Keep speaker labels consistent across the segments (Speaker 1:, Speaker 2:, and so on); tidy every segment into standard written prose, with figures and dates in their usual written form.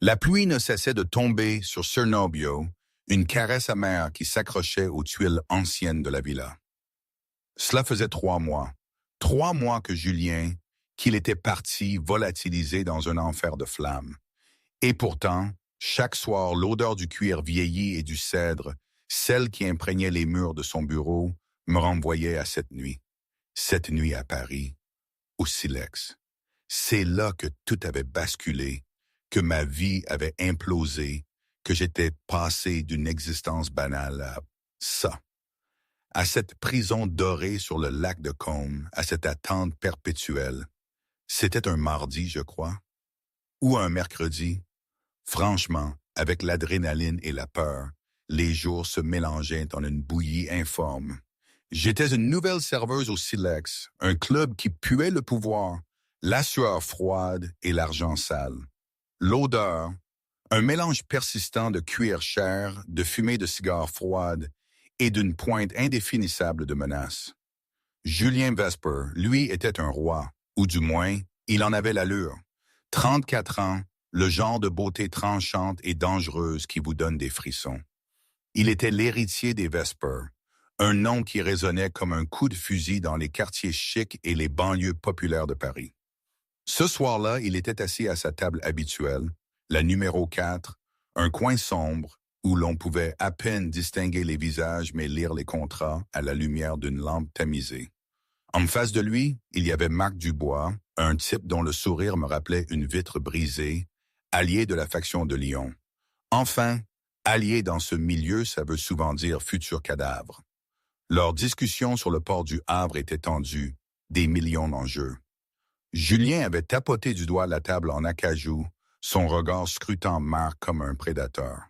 Speaker 1: La pluie ne cessait de tomber sur Cernobio, une caresse amère qui s'accrochait aux tuiles anciennes de la villa. Cela faisait 3 mois. 3 mois que Julien, qu'il était parti volatilisé dans un enfer de flammes. Et pourtant, chaque soir, l'odeur du cuir vieilli et du cèdre, celle qui imprégnait les murs de son bureau, me renvoyait à cette nuit. Cette nuit à Paris, au Silex. C'est là que tout avait basculé, que ma vie avait implosé, que j'étais passé d'une existence banale à ça. À cette prison dorée sur le lac de Côme, à cette attente perpétuelle. C'était un mardi, je crois, ou un mercredi. Franchement, avec l'adrénaline et la peur, les jours se mélangeaient en une bouillie informe. J'étais une nouvelle serveuse au Silex, un club qui puait le pouvoir, la sueur froide et l'argent sale. L'odeur, un mélange persistant de cuir cher, de fumée de cigares froides et d'une pointe indéfinissable de menace. Julien Vesper, lui, était un roi, ou du moins, il en avait l'allure. 34 ans, le genre de beauté tranchante et dangereuse qui vous donne des frissons. Il était l'héritier des Vesper, un nom qui résonnait comme un coup de fusil dans les quartiers chics et les banlieues populaires de Paris. Ce soir-là, il était assis à sa table habituelle, la numéro 4, un coin sombre où l'on pouvait à peine distinguer les visages mais lire les contrats à la lumière d'une lampe tamisée. En face de lui, il y avait Marc Dubois, un type dont le sourire me rappelait une vitre brisée, allié de la faction de Lyon. Enfin, allié dans ce milieu, ça veut souvent dire futur cadavre. Leur discussion sur le port du Havre était tendue, des millions d'enjeux. Julien avait tapoté du doigt la table en acajou, son regard scrutant Marc comme un prédateur.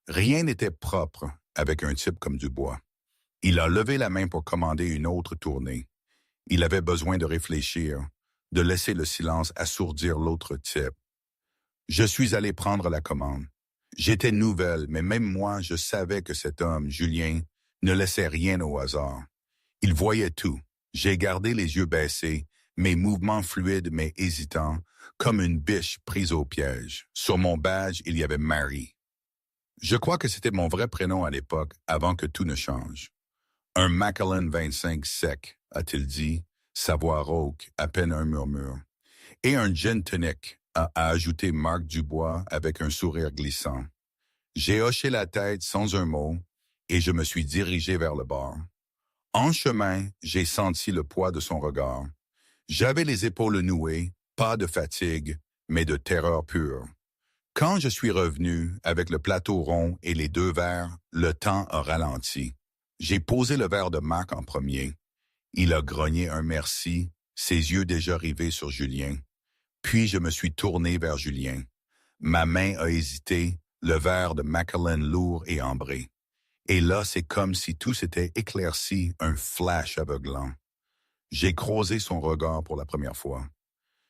Speaker 1: Rien n'était propre avec un type comme Dubois. Il a levé la main pour commander une autre tournée. Il avait besoin de réfléchir, de laisser le silence assourdir l'autre type. Je suis allé prendre la commande. J'étais nouvelle, mais même moi, je savais que cet homme, Julien, ne laissait rien au hasard. Il voyait tout. J'ai gardé les yeux baissés, mes mouvements fluides mais hésitants, comme une biche prise au piège. Sur mon badge, il y avait Mary. Je crois que c'était mon vrai prénom à l'époque, avant que tout ne change. Un Macallan 25 sec, a-t-il dit, sa voix rauque, à peine un murmure. Et un gin tonic, a ajouté Marc Dubois avec un sourire glissant. J'ai hoché la tête sans un mot, et je me suis dirigé vers le bar. En chemin, j'ai senti le poids de son regard. J'avais les épaules nouées, pas de fatigue, mais de terreur pure. Quand je suis revenu, avec le plateau rond et les 2 verres, le temps a ralenti. J'ai posé le verre de Marc en premier. Il a grogné un merci, ses yeux déjà rivés sur Julien. Puis je me suis tourné vers Julien. Ma main a hésité, le verre de Macallan lourd et ambré. Et là, c'est comme si tout s'était éclairci, un flash aveuglant. J'ai croisé son regard pour la première fois.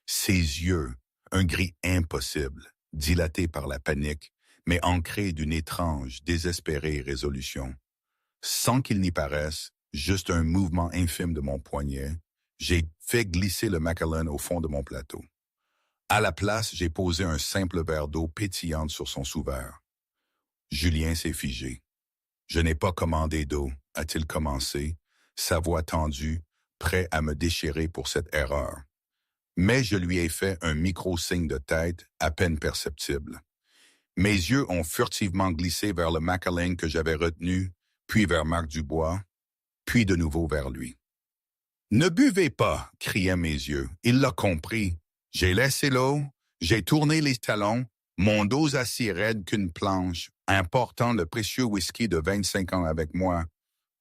Speaker 1: Ses yeux, un gris impossible, dilaté par la panique, mais ancré d'une étrange, désespérée résolution. Sans qu'il n'y paraisse, juste un mouvement infime de mon poignet, j'ai fait glisser le Macallan au fond de mon plateau. À la place, j'ai posé un simple verre d'eau pétillante sur son sous-verre. Julien s'est figé. « Je n'ai pas commandé d'eau », a-t-il commencé, sa voix tendue, prêt à me déchirer pour cette erreur. Mais je lui ai fait un micro-signe de tête à peine perceptible. Mes yeux ont furtivement glissé vers le Macallan que j'avais retenu, puis vers Marc Dubois, puis de nouveau vers lui. « Ne buvez pas !» criaient mes yeux. Il l'a compris. J'ai laissé l'eau, j'ai tourné les talons, mon dos assis raide qu'une planche, important le précieux whisky de 25 ans avec moi,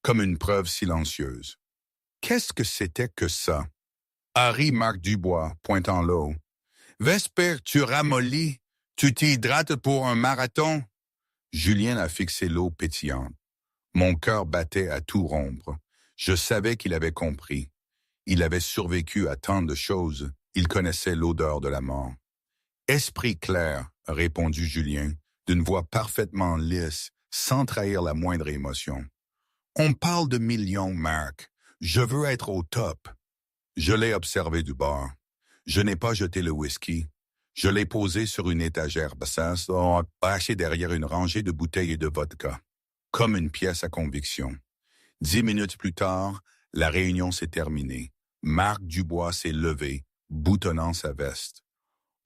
Speaker 1: comme une preuve silencieuse. Qu'est-ce que c'était que ça? Harry Marc Dubois, pointant l'eau. Vesper, tu ramollis, tu t'hydrates pour un marathon? Julien a fixé l'eau pétillante. Mon cœur battait à tout rompre. Je savais qu'il avait compris. Il avait survécu à tant de choses. Il connaissait l'odeur de la mort. Esprit clair, a répondu Julien, d'une voix parfaitement lisse, sans trahir la moindre émotion. On parle de millions, Marc. Je veux être au top. Je l'ai observé du bord. Je n'ai pas jeté le whisky. Je l'ai posé sur une étagère basse, cachée derrière une rangée de bouteilles de vodka, comme une pièce à conviction. 10 minutes plus tard, la réunion s'est terminée. Marc Dubois s'est levé, boutonnant sa veste.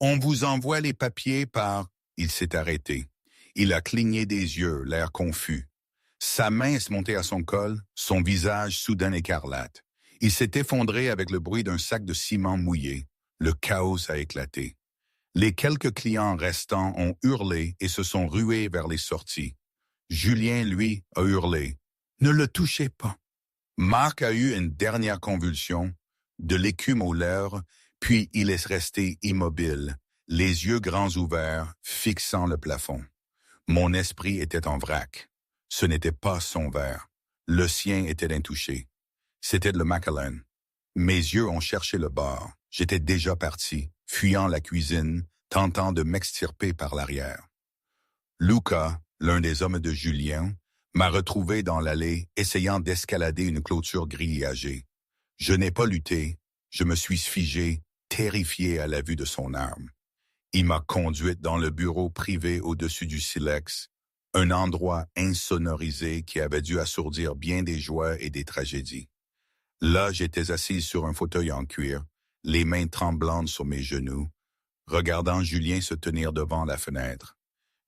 Speaker 1: On vous envoie les papiers par... Il s'est arrêté. Il a cligné des yeux, l'air confus. Sa main se montait à son col, son visage soudain écarlate. Il s'est effondré avec le bruit d'un sac de ciment mouillé. Le chaos a éclaté. Les quelques clients restants ont hurlé et se sont rués vers les sorties. Julien, lui, a hurlé. « Ne le touchez pas !» Marc a eu une dernière convulsion, de l'écume aux lèvres, puis il est resté immobile, les yeux grands ouverts, fixant le plafond. Mon esprit était en vrac. Ce n'était pas son verre. Le sien était intouché. C'était le Macallan. Mes yeux ont cherché le bar. J'étais déjà parti, fuyant la cuisine, tentant de m'extirper par l'arrière. Luca, l'un des hommes de Julien, m'a retrouvé dans l'allée, essayant d'escalader une clôture grillagée. Je n'ai pas lutté, je me suis figé, terrifié à la vue de son arme. Il m'a conduite dans le bureau privé au-dessus du silex, un endroit insonorisé qui avait dû assourdir bien des joies et des tragédies. Là, j'étais assis sur un fauteuil en cuir, les mains tremblantes sur mes genoux, regardant Julien se tenir devant la fenêtre.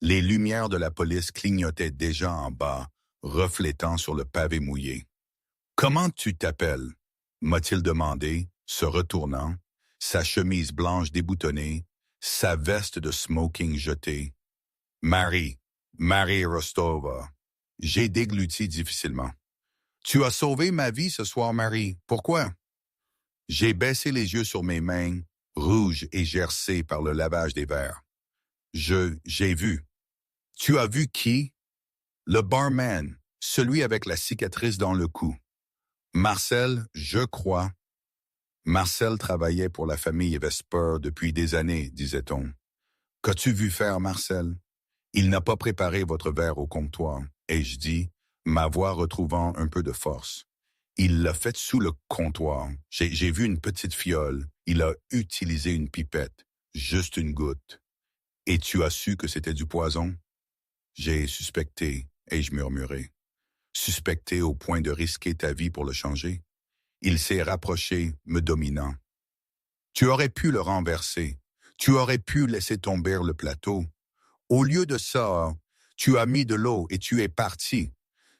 Speaker 1: Les lumières de la police clignotaient déjà en bas, reflétant sur le pavé mouillé. « Comment tu t'appelles » m'a-t-il demandé, se retournant, sa chemise blanche déboutonnée, sa veste de smoking jetée. « Marie Rostova. » J'ai dégluti difficilement. « Tu as sauvé ma vie ce soir, Marie. Pourquoi? » J'ai baissé les yeux sur mes mains, rouges et gercées par le lavage des verres. J'ai vu. Tu as vu qui? Le barman, celui avec la cicatrice dans le cou. Marcel, je crois. Marcel travaillait pour la famille Vesper depuis des années, disait-on. Qu'as-tu vu faire, Marcel? Il n'a pas préparé votre verre au comptoir, ai-je dit, ma voix retrouvant un peu de force. Il l'a fait sous le comptoir. J'ai vu une petite fiole. Il a utilisé une pipette, juste une goutte. Et tu as su que c'était du poison? J'ai suspecté, ai-je murmuré. Suspecté au point de risquer ta vie pour le changer? Il s'est rapproché, me dominant. Tu aurais pu le renverser. Tu aurais pu laisser tomber le plateau. Au lieu de ça, tu as mis de l'eau et tu es parti.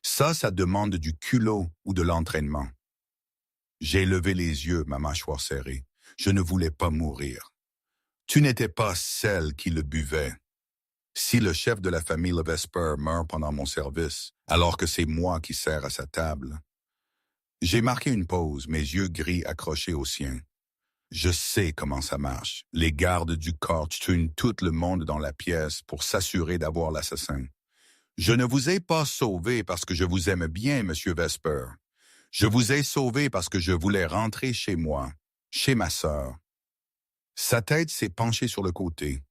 Speaker 1: Ça demande du culot ou de l'entraînement. J'ai levé les yeux, ma mâchoire serrée. Je ne voulais pas mourir. Tu n'étais pas celle qui le buvait. Si le chef de la famille Levesper meurt pendant mon service, alors que c'est moi qui sers à sa table. J'ai marqué une pause, mes yeux gris accrochés aux siens. Je sais comment ça marche. Les gardes du corps tuent tout le monde dans la pièce pour s'assurer d'avoir l'assassin. Je ne vous ai pas sauvé parce que je vous aime bien, Monsieur Vesper. Je vous ai sauvé parce que je voulais rentrer chez moi, chez ma sœur. Sa tête s'est penchée sur le côté.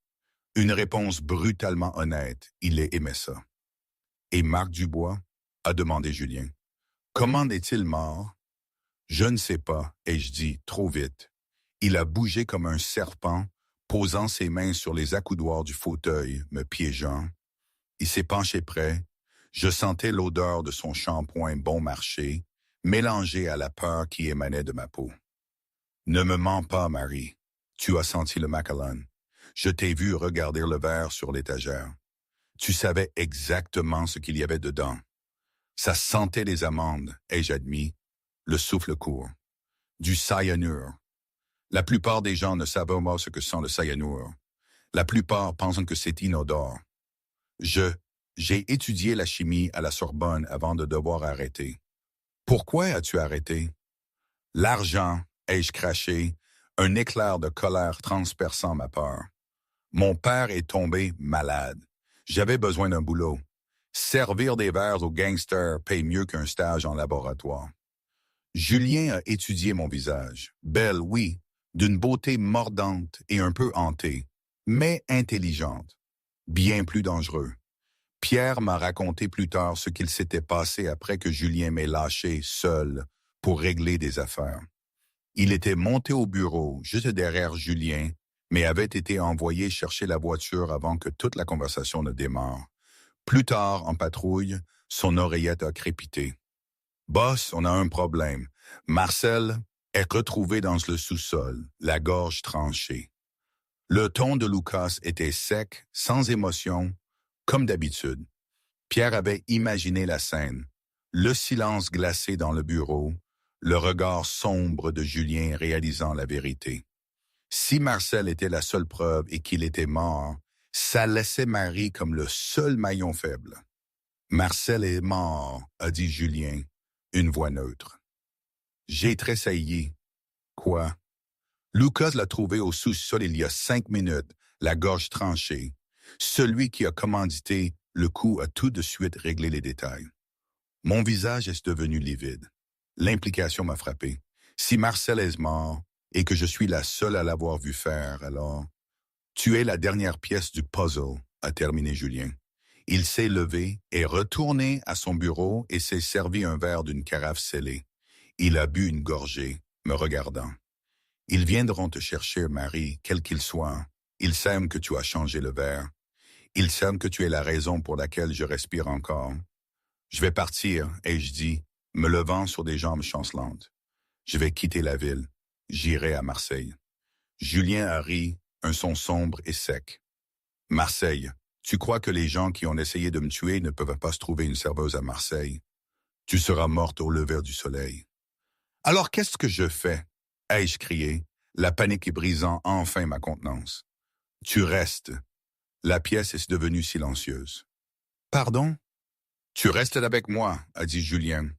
Speaker 1: Une réponse brutalement honnête, il aimait ça. Et Marc Dubois? A demandé Julien. Comment est-il mort? Je ne sais pas, ai-je dit, trop vite. Il a bougé comme un serpent, posant ses mains sur les accoudoirs du fauteuil, me piégeant. Il s'est penché près. Je sentais l'odeur de son shampoing bon marché, mélangée à la peur qui émanait de ma peau. Ne me mens pas, Marie. Tu as senti le Macallan. Je t'ai vu regarder le verre sur l'étagère. Tu savais exactement ce qu'il y avait dedans. Ça sentait les amandes, ai-je admis, le souffle court. Du cyanure. La plupart des gens ne savent pas ce que sent le cyanure. La plupart pensent que c'est inodore. J'ai étudié la chimie à la Sorbonne avant de devoir arrêter. Pourquoi as-tu arrêté? L'argent, ai-je craché, un éclair de colère transperçant ma peur. Mon père est tombé malade. J'avais besoin d'un boulot. Servir des verres aux gangsters paye mieux qu'un stage en laboratoire. Julien a étudié mon visage. Belle, oui, d'une beauté mordante et un peu hantée, mais intelligente. Bien plus dangereux. Pierre m'a raconté plus tard ce qu'il s'était passé après que Julien m'ait lâché seul pour régler des affaires. Il était monté au bureau, juste derrière Julien, mais avait été envoyé chercher la voiture avant que toute la conversation ne démarre. Plus tard, en patrouille, son oreillette a crépité. « Boss, on a un problème. Marcel est retrouvé dans le sous-sol, la gorge tranchée. » Le ton de Lucas était sec, sans émotion, comme d'habitude. Pierre avait imaginé la scène. Le silence glacé dans le bureau, le regard sombre de Julien réalisant la vérité. Si Marcel était la seule preuve et qu'il était mort, ça laissait Marie comme le seul maillon faible. « Marcel est mort », a dit Julien, une voix neutre. J'ai tressailli. « Quoi? » Lucas l'a trouvé au sous-sol il y a 5 minutes, la gorge tranchée. Celui qui a commandité le coup a tout de suite réglé les détails. Mon visage est devenu livide. L'implication m'a frappé. Si Marcel est mort et que je suis la seule à l'avoir vu faire, alors... Tu es la dernière pièce du puzzle, a terminé Julien. Il s'est levé et retourné à son bureau et s'est servi un verre d'une carafe scellée. Il a bu une gorgée, me regardant. Ils viendront te chercher, Marie, quel qu'il soit. Ils savent que tu as changé le verre. Ils savent que tu es la raison pour laquelle je respire encore. Je vais partir, ai-je dit, me levant sur des jambes chancelantes. Je vais quitter la ville. J'irai à Marseille. Julien a ri, un son sombre et sec. Marseille, tu crois que les gens qui ont essayé de me tuer ne peuvent pas se trouver une serveuse à Marseille? Tu seras morte au lever du soleil. Alors qu'est-ce que je fais? Ai-je crié, la panique brisant enfin ma contenance. Tu restes. La pièce est devenue silencieuse. Pardon? Tu restes avec moi, a dit Julien.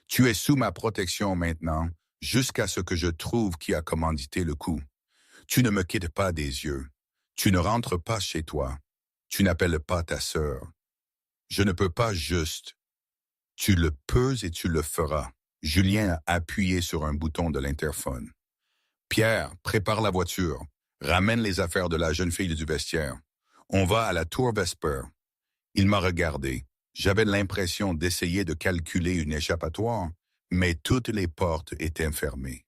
Speaker 1: Tu es sous ma protection maintenant, jusqu'à ce que je trouve qui a commandité le coup. Tu ne me quittes pas des yeux. Tu ne rentres pas chez toi. Tu n'appelles pas ta sœur. Je ne peux pas juste. Tu le peux et tu le feras. Julien a appuyé sur un bouton de l'interphone. Pierre, prépare la voiture. Ramène les affaires de la jeune fille du vestiaire. On va à la Tour Vesper. Il m'a regardé. J'avais l'impression d'essayer de calculer une échappatoire, mais toutes les portes étaient fermées.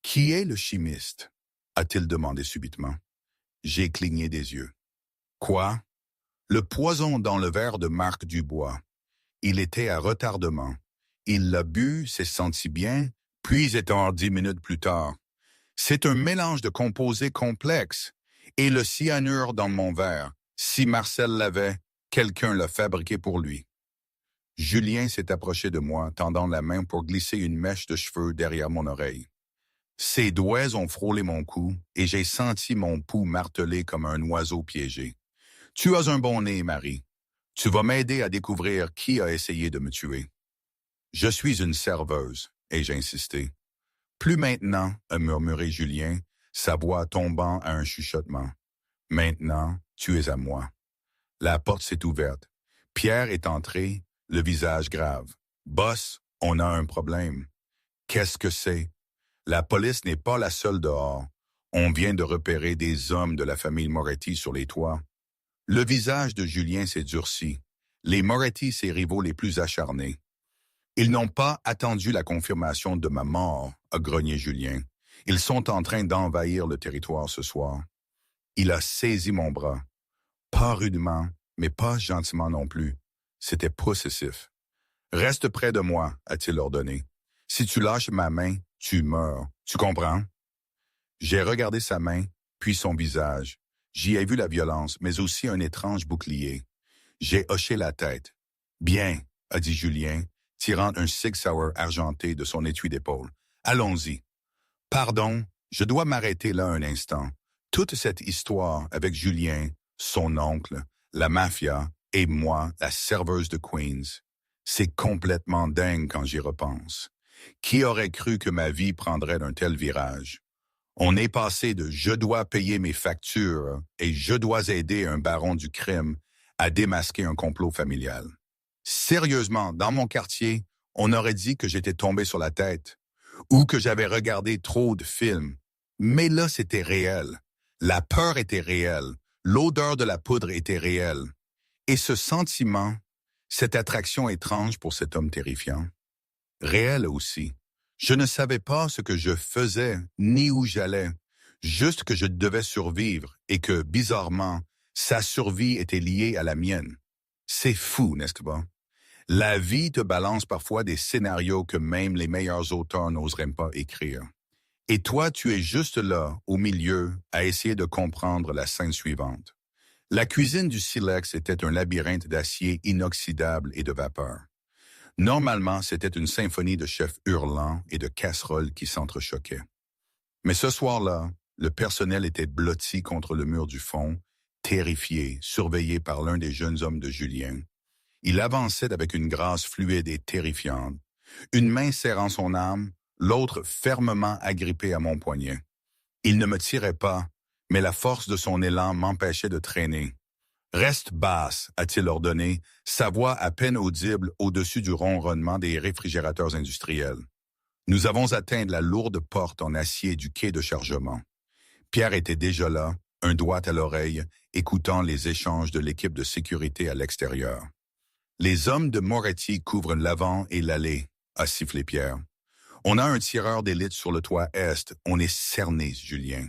Speaker 1: Qui est le chimiste? A-t-il demandé subitement. J'ai cligné des yeux. Quoi? Le poison dans le verre de Marc Dubois. Il était à retardement. Il l'a bu, s'est senti bien, puis est mort 10 minutes plus tard. C'est un mélange de composés complexes. Et le cyanure dans mon verre, si Marcel l'avait, quelqu'un l'a fabriqué pour lui. Julien s'est approché de moi, tendant la main pour glisser une mèche de cheveux derrière mon oreille. Ses doigts ont frôlé mon cou et j'ai senti mon pouls martelé comme un oiseau piégé. Tu as un bon nez, Marie. Tu vas m'aider à découvrir qui a essayé de me tuer. Je suis une serveuse, ai-je insisté. Plus maintenant, a murmuré Julien, sa voix tombant à un chuchotement. Maintenant, tu es à moi. La porte s'est ouverte. Pierre est entré, le visage grave. Boss, on a un problème. Qu'est-ce que c'est? La police n'est pas la seule dehors. On vient de repérer des hommes de la famille Moretti sur les toits. Le visage de Julien s'est durci. Les Moretti, ses rivaux les plus acharnés. Ils n'ont pas attendu la confirmation de ma mort, a grogné Julien. Ils sont en train d'envahir le territoire ce soir. Il a saisi mon bras. Pas rudement, mais pas gentiment non plus. C'était possessif. Reste près de moi, a-t-il ordonné. Si tu lâches ma main, tu meurs. Tu comprends? J'ai regardé sa main, puis son visage. J'y ai vu la violence, mais aussi un étrange bouclier. J'ai hoché la tête. Bien, a dit Julien, tirant un Sig Sauer argenté de son étui d'épaule. Allons-y. Pardon, je dois m'arrêter là un instant. Toute cette histoire avec Julien, son oncle, la mafia et moi, la serveuse de Queens, c'est complètement dingue quand j'y repense. Qui aurait cru que ma vie prendrait un tel virage? On est passé de « je dois payer mes factures » et « je dois aider un baron du crime » à démasquer un complot familial. Sérieusement, dans mon quartier, on aurait dit que j'étais tombé sur la tête ou que j'avais regardé trop de films. Mais là, c'était réel. La peur était réelle. L'odeur de la poudre était réelle. Et ce sentiment, cette attraction étrange pour cet homme terrifiant, réel aussi. Je ne savais pas ce que je faisais, ni où j'allais. Juste que je devais survivre et que, bizarrement, sa survie était liée à la mienne. C'est fou, n'est-ce pas? La vie te balance parfois des scénarios que même les meilleurs auteurs n'oseraient pas écrire. Et toi, tu es juste là, au milieu, à essayer de comprendre la scène suivante. La cuisine du Silex était un labyrinthe d'acier inoxydable et de vapeur. Normalement, c'était une symphonie de chefs hurlants et de casseroles qui s'entrechoquaient. Mais ce soir-là, le personnel était blotti contre le mur du fond, terrifié, surveillé par l'un des jeunes hommes de Julien. Il avançait avec une grâce fluide et terrifiante, une main serrant son arme, l'autre fermement agrippée à mon poignet. Il ne me tirait pas, mais la force de son élan m'empêchait de traîner. « Reste basse », a-t-il ordonné, sa voix à peine audible au-dessus du ronronnement des réfrigérateurs industriels. Nous avons atteint la lourde porte en acier du quai de chargement. Pierre était déjà là, un doigt à l'oreille, écoutant les échanges de l'équipe de sécurité à l'extérieur. « Les hommes de Moretti couvrent l'avant et l'allée », a sifflé Pierre. « On a un tireur d'élite sur le toit est, on est cerné, Julien. »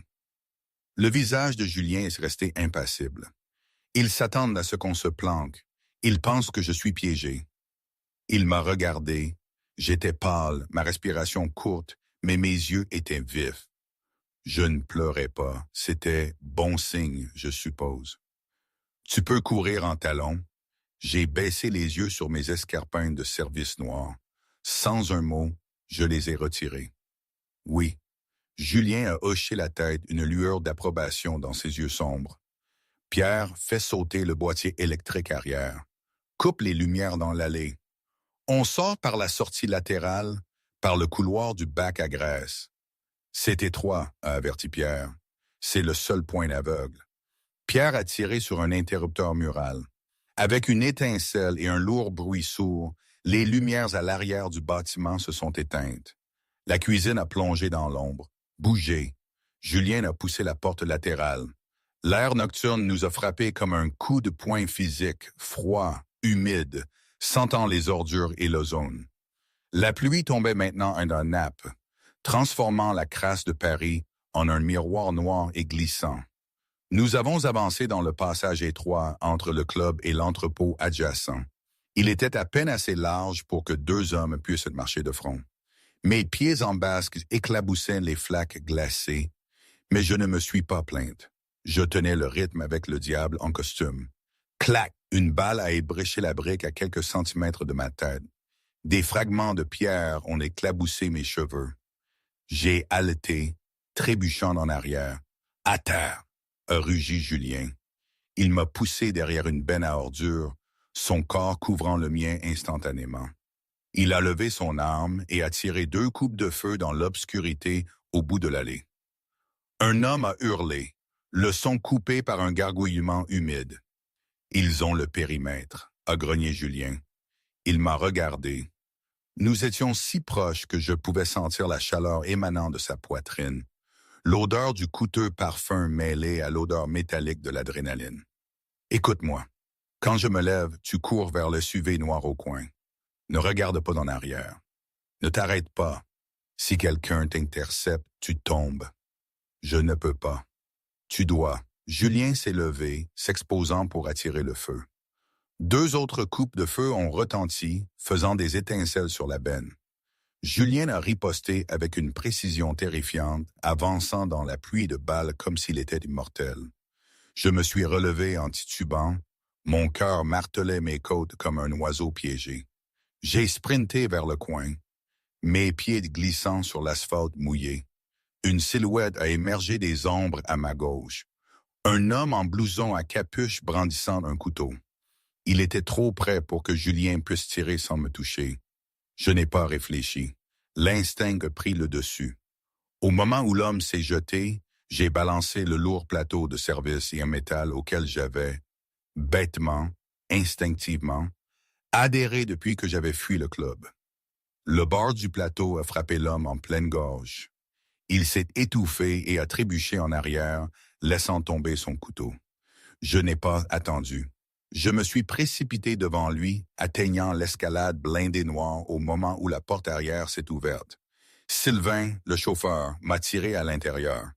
Speaker 1: Le visage de Julien est resté impassible. Ils s'attendent à ce qu'on se planque. Ils pensent que je suis piégé. Il m'a regardé. J'étais pâle, ma respiration courte, mais mes yeux étaient vifs. Je ne pleurais pas. C'était bon signe, je suppose. Tu peux courir en talons. J'ai baissé les yeux sur mes escarpins de service noir. Sans un mot, je les ai retirés. Oui, Julien a hoché la tête, une lueur d'approbation dans ses yeux sombres. Pierre fait sauter le boîtier électrique arrière. Coupe les lumières dans l'allée. On sort par la sortie latérale, par le couloir du bac à graisse. C'est étroit, a averti Pierre. C'est le seul point d'aveugle. Pierre a tiré sur un interrupteur mural. Avec une étincelle et un lourd bruit sourd, les lumières à l'arrière du bâtiment se sont éteintes. La cuisine a plongé dans l'ombre, bougé. Julien a poussé la porte latérale. L'air nocturne nous a frappés comme un coup de poing physique, froid, humide, sentant les ordures et l'ozone. La pluie tombait maintenant en nappe, transformant la crasse de Paris en un miroir noir et glissant. Nous avons avancé dans le passage étroit entre le club et l'entrepôt adjacent. Il était à peine assez large pour que deux hommes puissent marcher de front. Mes pieds en basque éclaboussaient les flaques glacées, mais je ne me suis pas plainte. Je tenais le rythme avec le diable en costume. Clac! Une balle a ébréché la brique à quelques centimètres de ma tête. Des fragments de pierre ont éclaboussé mes cheveux. J'ai haleté, trébuchant en arrière. « À terre !» a rugi Julien. Il m'a poussé derrière une benne à ordures, son corps couvrant le mien instantanément. Il a levé son arme et a tiré 2 coups de feu dans l'obscurité au bout de l'allée. Un homme a hurlé, le son coupé par un gargouillement humide. « Ils ont le périmètre », a grogné Julien. Il m'a regardé. Nous étions si proches que je pouvais sentir la chaleur émanant de sa poitrine, l'odeur du coûteux parfum mêlé à l'odeur métallique de l'adrénaline. « Écoute-moi, quand je me lève, tu cours vers le SUV noir au coin. Ne regarde pas en arrière. Ne t'arrête pas. Si quelqu'un t'intercepte, tu tombes. Je ne peux pas. Tu dois. » Julien s'est levé, s'exposant pour attirer le feu. 2 autres coupes de feu ont retenti, faisant des étincelles sur la benne. Julien a riposté avec une précision terrifiante, avançant dans la pluie de balles comme s'il était immortel. Je me suis relevé en titubant. Mon cœur martelait mes côtes comme un oiseau piégé. J'ai sprinté vers le coin, mes pieds glissant sur l'asphalte mouillé. Une silhouette a émergé des ombres à ma gauche. Un homme en blouson à capuche brandissant un couteau. Il était trop près pour que Julien puisse tirer sans me toucher. Je n'ai pas réfléchi. L'instinct a pris le dessus. Au moment où l'homme s'est jeté, j'ai balancé le lourd plateau de service et un métal auquel j'avais, bêtement, instinctivement, adhéré depuis que j'avais fui le club. Le bord du plateau a frappé l'homme en pleine gorge. Il s'est étouffé et a trébuché en arrière, laissant tomber son couteau. Je n'ai pas attendu. Je me suis précipité devant lui, atteignant l'escalade blindée noire au moment où la porte arrière s'est ouverte. Sylvain, le chauffeur, m'a tiré à l'intérieur.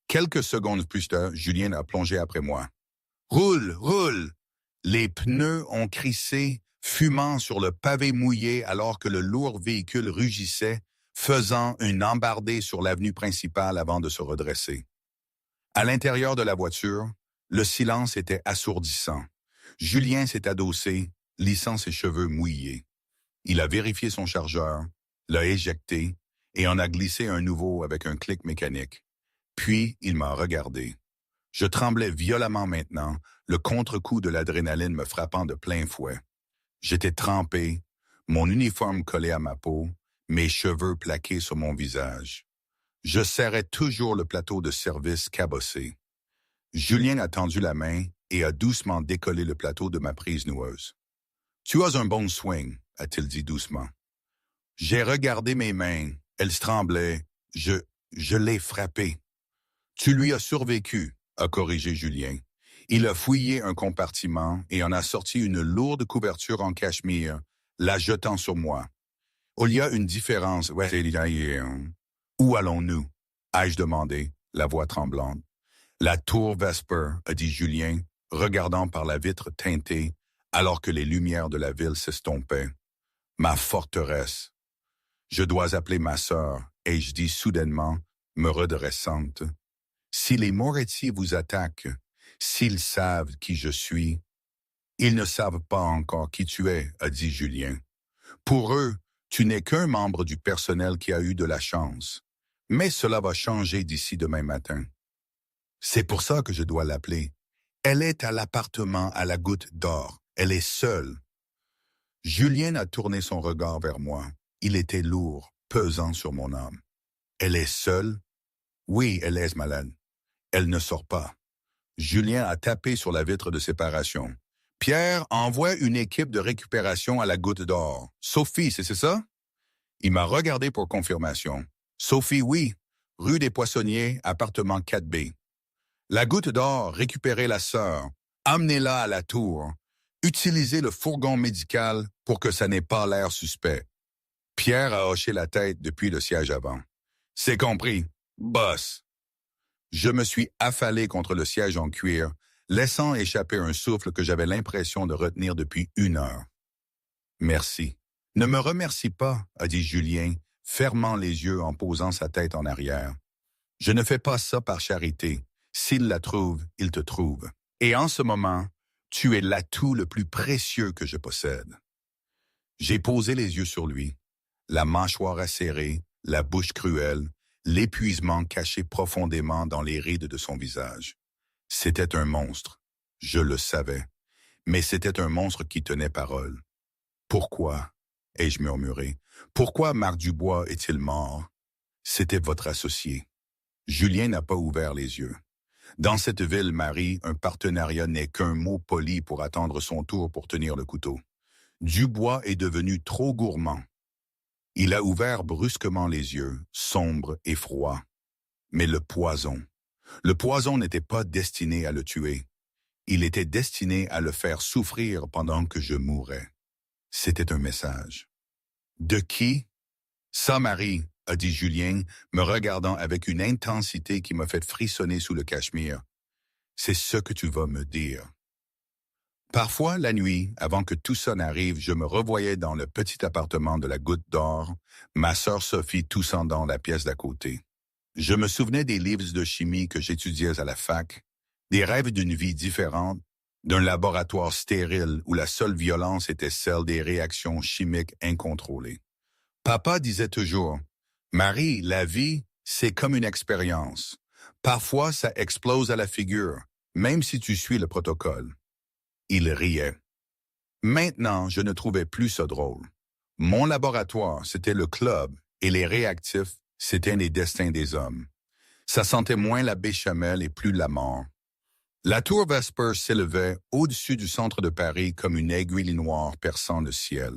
Speaker 1: Quelques secondes plus tard, Julien a plongé après moi. Roule, roule! Les pneus ont crissé, fumant sur le pavé mouillé alors que le lourd véhicule rugissait, faisant une embardée sur l'avenue principale avant de se redresser. À l'intérieur de la voiture, le silence était assourdissant. Julien s'est adossé, lissant ses cheveux mouillés. Il a vérifié son chargeur, l'a éjecté et en a glissé un nouveau avec un clic mécanique. Puis, il m'a regardé. Je tremblais violemment maintenant, le contre-coup de l'adrénaline me frappant de plein fouet. J'étais trempé, mon uniforme collé à ma peau, mes cheveux plaqués sur mon visage. Je serrais toujours le plateau de service cabossé. Julien a tendu la main et a doucement décollé le plateau de ma prise noueuse. « Tu as un bon swing », a-t-il dit doucement. J'ai regardé mes mains, elles tremblaient. Je l'ai frappé. « Tu lui as survécu », a corrigé Julien. Il a fouillé un compartiment et en a sorti une lourde couverture en cachemire, la jetant sur moi. « Il y a une différence. Où allons-nous » ai-je demandé, la voix tremblante. « La tour Vesper » a dit Julien, regardant par la vitre teintée, alors que les lumières de la ville s'estompaient. « Ma forteresse. »« Je dois appeler ma sœur, » ai-je dit soudainement, me redressante. « Si les Moretti vous attaquent, s'ils savent qui je suis, ils ne savent pas encore qui tu es, » a dit Julien. « Pour eux, tu n'es qu'un membre du personnel qui a eu de la chance. Mais cela va changer d'ici demain matin. C'est pour ça que je dois l'appeler. Elle est à l'appartement à la Goutte d'Or. Elle est seule. » Julien a tourné son regard vers moi. Il était lourd, pesant sur mon âme. « Elle est seule? » « Oui, elle est malade. Elle ne sort pas. » Julien a tapé sur la vitre de séparation. « Pierre, envoie une équipe de récupération à la Goutte d'Or. Sophie, c'est ça? » Il m'a regardé pour confirmation. « Sophie, oui. Rue des Poissonniers, appartement 4B. La Goutte d'Or, récupérez la sœur. Amenez-la à la tour. Utilisez le fourgon médical pour que ça n'ait pas l'air suspect. » Pierre a hoché la tête depuis le siège avant. « C'est compris. Boss. » Je me suis affalé contre le siège en cuir, laissant échapper un souffle que j'avais l'impression de retenir depuis 1 heure. « Merci. »« Ne me remercie pas, » a dit Julien, fermant les yeux en posant sa tête en arrière. « Je ne fais pas ça par charité. S'il la trouve, il te trouve. Et en ce moment, tu es l'atout le plus précieux que je possède. » J'ai posé les yeux sur lui, la mâchoire acérée, la bouche cruelle, l'épuisement caché profondément dans les rides de son visage. C'était un monstre, je le savais, mais c'était un monstre qui tenait parole. « Pourquoi » ai-je murmuré. « Pourquoi Marc Dubois est-il mort? » C'était votre associé. Julien n'a pas ouvert les yeux. Dans cette ville, Marie, un partenariat n'est qu'un mot poli pour attendre son tour pour tenir le couteau. Dubois est devenu trop gourmand. Il a ouvert brusquement les yeux, sombre et froid. Mais le poison n'était pas destiné à le tuer. Il était destiné à le faire souffrir pendant que je mourais. C'était un message. « De qui? »« Ça, Marie, » a dit Julien, me regardant avec une intensité qui m'a fait frissonner sous le cachemire. « C'est ce que tu vas me dire. » Parfois, la nuit, avant que tout ça n'arrive, je me revoyais dans le petit appartement de la Goutte d'Or, ma sœur Sophie toussant dans la pièce d'à côté. Je me souvenais des livres de chimie que j'étudiais à la fac, des rêves d'une vie différente, d'un laboratoire stérile où la seule violence était celle des réactions chimiques incontrôlées. Papa disait toujours, « Marie, la vie, c'est comme une expérience. Parfois, ça explose à la figure, même si tu suis le protocole. » Il riait. Maintenant, je ne trouvais plus ça drôle. Mon laboratoire, c'était le club, et les réactifs, c'était les destins des hommes. Ça sentait moins la béchamel et plus la mort. La tour Vesper s'élevait au-dessus du centre de Paris comme une aiguille noire perçant le ciel.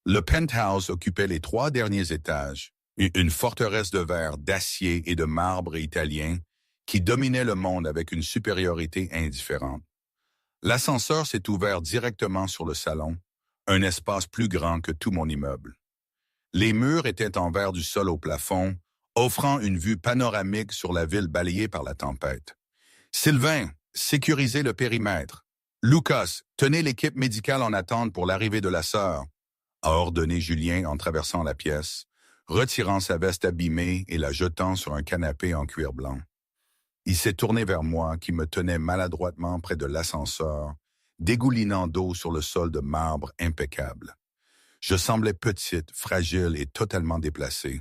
Speaker 1: Le penthouse occupait les 3 derniers étages, une forteresse de verre, d'acier et de marbre italien qui dominait le monde avec une supériorité indifférente. L'ascenseur s'est ouvert directement sur le salon, un espace plus grand que tout mon immeuble. Les murs étaient en verre du sol au plafond, offrant une vue panoramique sur la ville balayée par la tempête. Sylvain, sécurisez le périmètre. Lucas, tenez l'équipe médicale en attente pour l'arrivée de la sœur, a ordonné Julien en traversant la pièce, retirant sa veste abîmée et la jetant sur un canapé en cuir blanc. Il s'est tourné vers moi qui me tenais maladroitement près de l'ascenseur, dégoulinant d'eau sur le sol de marbre impeccable. Je semblais petite, fragile et totalement déplacée.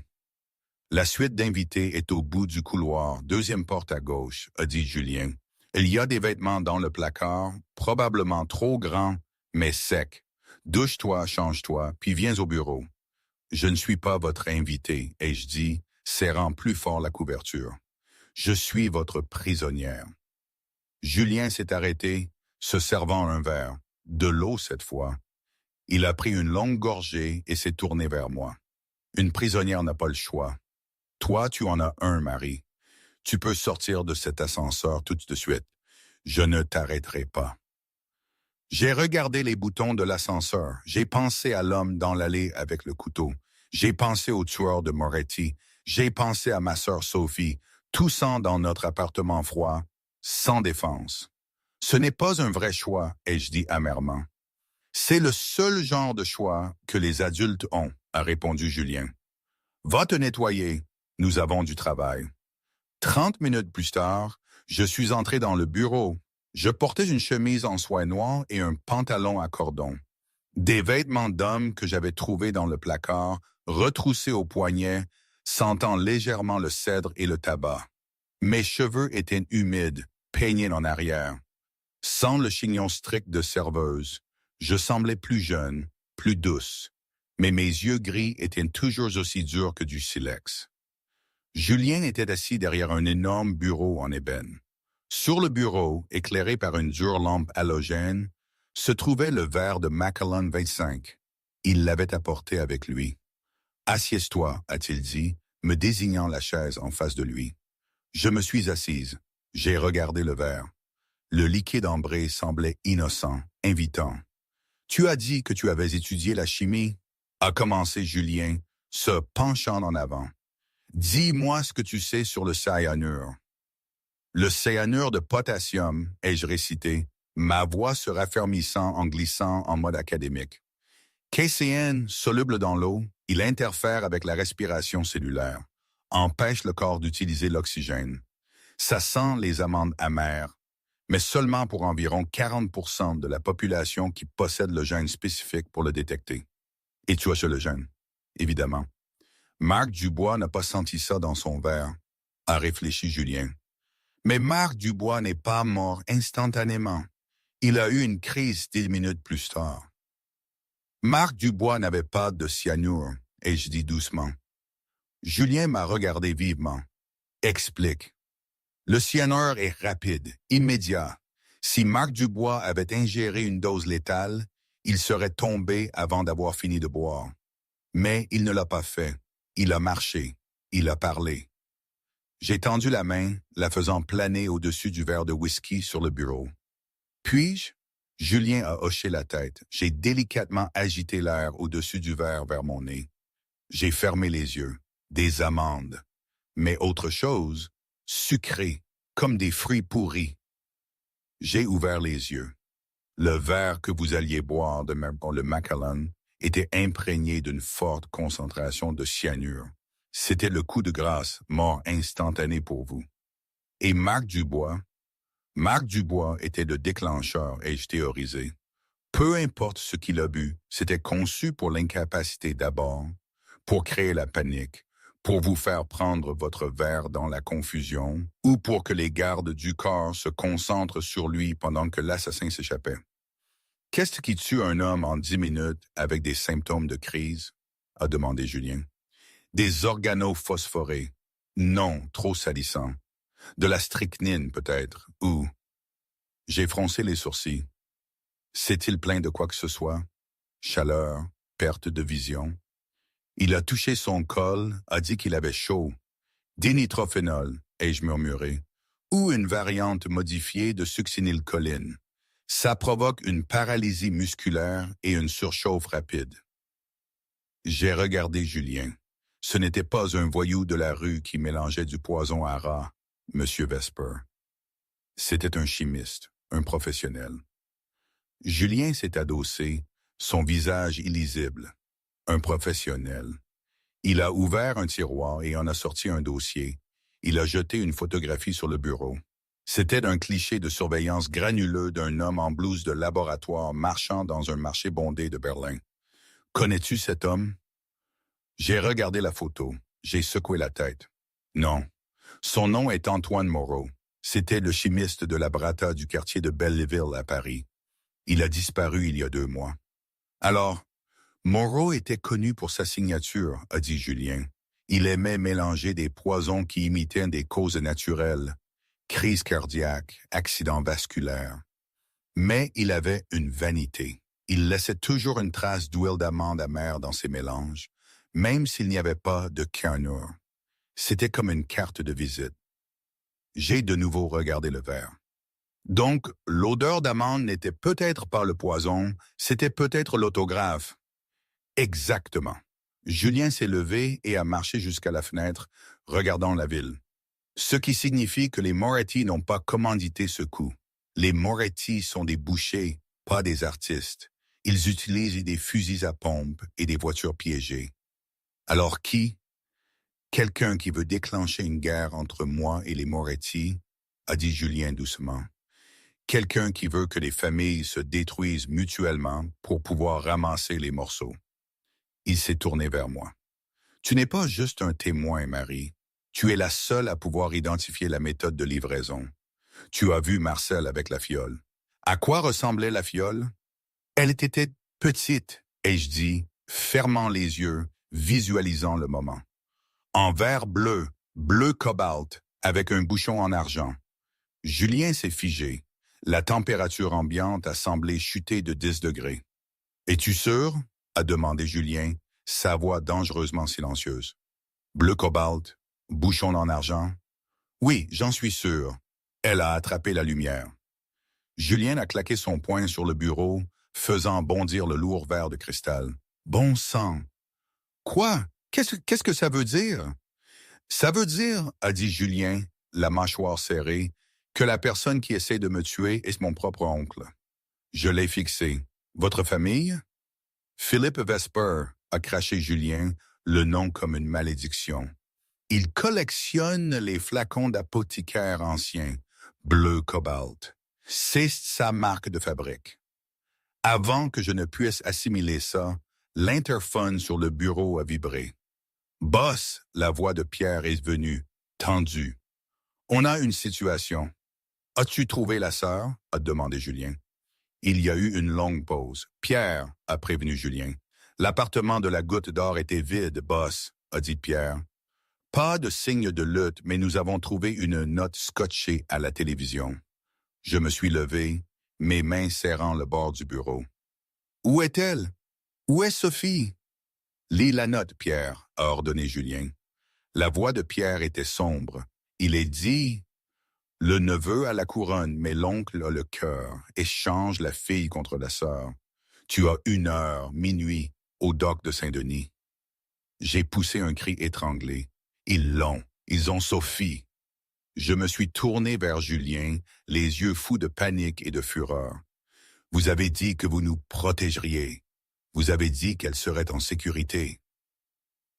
Speaker 1: La suite d'invités est au bout du couloir, deuxième porte à gauche, a dit Julien. Il y a des vêtements dans le placard, probablement trop grands, mais secs. Douche-toi, change-toi, puis viens au bureau. Je ne suis pas votre invité, ai-je dit, serrant plus fort la couverture. Je suis votre prisonnière. Julien s'est arrêté, se servant un verre, de l'eau cette fois. Il a pris une longue gorgée et s'est tourné vers moi. Une prisonnière n'a pas le choix. Toi, tu en as un, Marie. Tu peux sortir de cet ascenseur tout de suite. Je ne t'arrêterai pas. J'ai regardé les boutons de l'ascenseur. J'ai pensé à l'homme dans l'allée avec le couteau. J'ai pensé au tueur de Moretti. J'ai pensé à ma sœur Sophie, toussant dans notre appartement froid, sans défense. Ce n'est pas un vrai choix, ai-je dit amèrement. C'est le seul genre de choix que les adultes ont, a répondu Julien. Va te nettoyer, nous avons du travail. 30 minutes plus tard, je suis entré dans le bureau. Je portais une chemise en soie noire et un pantalon à cordon. Des vêtements d'homme que j'avais trouvés dans le placard, retroussés au poignet, sentant légèrement le cèdre et le tabac. Mes cheveux étaient humides, peignés en arrière. Sans le chignon strict de serveuse, je semblais plus jeune, plus douce, mais mes yeux gris étaient toujours aussi durs que du silex. Julien était assis derrière un énorme bureau en ébène. Sur le bureau, éclairé par une dure lampe halogène, se trouvait le verre de Macallan 25. Il l'avait apporté avec lui. « Assieds-toi » a-t-il dit, me désignant la chaise en face de lui. Je me suis assise. J'ai regardé le verre. Le liquide ambré semblait innocent, invitant. « Tu as dit que tu avais étudié la chimie » a commencé Julien, se penchant en avant. « Dis-moi ce que tu sais sur le cyanure. » Le cyanure de potassium, ai-je récité, ma voix se raffermissant en glissant en mode académique. KCN, soluble dans l'eau, il interfère avec la respiration cellulaire, empêche le corps d'utiliser l'oxygène. Ça sent les amandes amères, mais seulement pour environ 40% de la population qui possède le gène spécifique pour le détecter. Et tu as le gène, évidemment. Marc Dubois n'a pas senti ça dans son verre, a réfléchi Julien. Mais Marc Dubois n'est pas mort instantanément. Il a eu une crise 10 minutes plus tard. Marc Dubois n'avait pas de cyanure, ai-je dit doucement. Julien m'a regardé vivement. Explique. Le cyanure est rapide, immédiat. Si Marc Dubois avait ingéré une dose létale, il serait tombé avant d'avoir fini de boire. Mais il ne l'a pas fait. Il a marché. Il a parlé. J'ai tendu la main, la faisant planer au-dessus du verre de whisky sur le bureau. Puis-je? Julien a hoché la tête. J'ai délicatement agité l'air au-dessus du verre vers mon nez. J'ai fermé les yeux. Des amandes. Mais autre chose, sucré, comme des fruits pourris. J'ai ouvert les yeux. Le verre que vous alliez boire de le Macallan était imprégné d'une forte concentration de cyanure. C'était le coup de grâce, mort instantané pour vous. Et Marc Dubois était le déclencheur, ai-je théorisé. Peu importe ce qu'il a bu, c'était conçu pour l'incapacité d'abord, pour créer la panique, pour vous faire prendre votre verre dans la confusion, ou pour que les gardes du corps se concentrent sur lui pendant que l'assassin s'échappait. Qu'est-ce qui tue un homme en 10 minutes avec des symptômes de crise? A demandé Julien. Des organophosphorés. Non, trop salissant. De la strychnine, peut-être, ou... J'ai froncé les sourcils. S'est-il plaint de quoi que ce soit? Chaleur, perte de vision. Il a touché son col, a dit qu'il avait chaud. Dinitrophénol, ai-je murmuré, ou une variante modifiée de succinylcholine. Ça provoque une paralysie musculaire et une surchauffe rapide. J'ai regardé Julien. Ce n'était pas un voyou de la rue qui mélangeait du poison à rat, Monsieur Vesper. C'était un chimiste, un professionnel. Julien s'est adossé, son visage illisible. Un professionnel. Il a ouvert un tiroir et en a sorti un dossier. Il a jeté une photographie sur le bureau. C'était un cliché de surveillance granuleux d'un homme en blouse de laboratoire marchant dans un marché bondé de Berlin. Connais-tu cet homme? J'ai regardé la photo. J'ai secoué la tête. Non. Son nom est Antoine Moreau. C'était le chimiste de la Brata du quartier de Belleville à Paris. Il a disparu il y a 2 mois. Alors, Moreau était connu pour sa signature, a dit Julien. Il aimait mélanger des poisons qui imitaient des causes naturelles, crise cardiaque, accident vasculaire. Mais il avait une vanité. Il laissait toujours une trace d'huile d'amande amère dans ses mélanges, même s'il n'y avait pas de cyanure. C'était comme une carte de visite. J'ai de nouveau regardé le verre. Donc, l'odeur d'amande n'était peut-être pas le poison, c'était peut-être l'autographe. Exactement. Julien s'est levé et a marché jusqu'à la fenêtre, regardant la ville. Ce qui signifie que les Moretti n'ont pas commandité ce coup. Les Moretti sont des bouchers, pas des artistes. Ils utilisent des fusils à pompe et des voitures piégées. Alors qui? Quelqu'un qui veut déclencher une guerre entre moi et les Moretti, a dit Julien doucement. Quelqu'un qui veut que les familles se détruisent mutuellement pour pouvoir ramasser les morceaux. Il s'est tourné vers moi. Tu n'es pas juste un témoin, Marie. Tu es la seule à pouvoir identifier la méthode de livraison. Tu as vu Marcel avec la fiole. À quoi ressemblait la fiole? Elle était petite, ai-je dit, fermant les yeux, visualisant le moment. En verre bleu, bleu cobalt, avec un bouchon en argent. Julien s'est figé. La température ambiante a semblé chuter de 10 degrés. « Es-tu sûr? » a demandé Julien, sa voix dangereusement silencieuse. « Bleu cobalt, bouchon en argent? »« Oui, j'en suis sûr. » Elle a attrapé la lumière. Julien a claqué son poing sur le bureau, faisant bondir le lourd verre de cristal. « Bon sang! »« Quoi? Qu'est-ce que ça veut dire? »« Ça veut dire, a dit Julien, la mâchoire serrée, que la personne qui essaie de me tuer est mon propre oncle. Je l'ai fixé. Votre famille? Philippe Vesper, a craché Julien, le nom comme une malédiction. Il collectionne les flacons d'apothicaire anciens, bleu cobalt. C'est sa marque de fabrique. Avant que je ne puisse assimiler ça, l'interphone sur le bureau a vibré. Boss, la voix de Pierre est venue, tendue. On a une situation. As-tu trouvé la sœur? A demandé Julien. Il y a eu une longue pause. Pierre, a prévenu Julien. L'appartement de la Goutte d'Or était vide, boss, a dit Pierre. Pas de signe de lutte, mais nous avons trouvé une note scotchée à la télévision. Je me suis levé, mes mains serrant le bord du bureau. Où est-elle? Où est Sophie? Lis la note, Pierre, a ordonné Julien. La voix de Pierre était sombre. Il est dit... Le neveu a la couronne, mais l'oncle a le cœur. Échange la fille contre la sœur. Tu as 1 heure, minuit, au dock de Saint-Denis. J'ai poussé un cri étranglé. Ils l'ont. Ils ont Sophie. Je me suis tourné vers Julien, les yeux fous de panique et de fureur. Vous avez dit que vous nous protégeriez. Vous avez dit qu'elle serait en sécurité.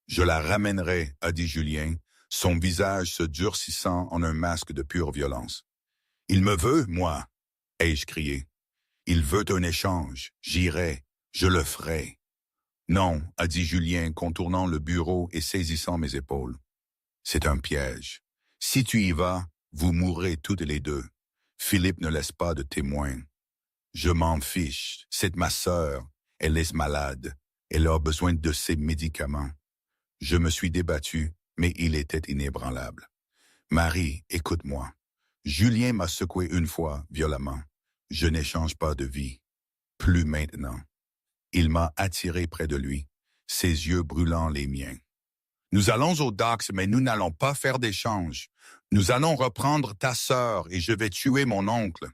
Speaker 1: Je la ramènerai, a dit Julien, son visage se durcissant en un masque de pure violence. « Il me veut, moi !» ai-je crié. « Il veut un échange. J'irai. Je le ferai. » Non, a dit Julien, contournant le bureau et saisissant mes épaules. C'est un piège. Si tu y vas, vous mourrez toutes les deux. Philippe ne laisse pas de témoins. Je m'en fiche. C'est ma sœur. Elle est malade. Elle a besoin de ses médicaments. Je me suis débattu, mais il était inébranlable. Marie, écoute-moi. Julien m'a secoué 1 fois, violemment. Je n'échange pas de vie. Plus maintenant. Il m'a attiré près de lui, ses yeux brûlant les miens. Nous allons au docks, mais nous n'allons pas faire d'échange. Nous allons reprendre ta sœur et je vais tuer mon oncle.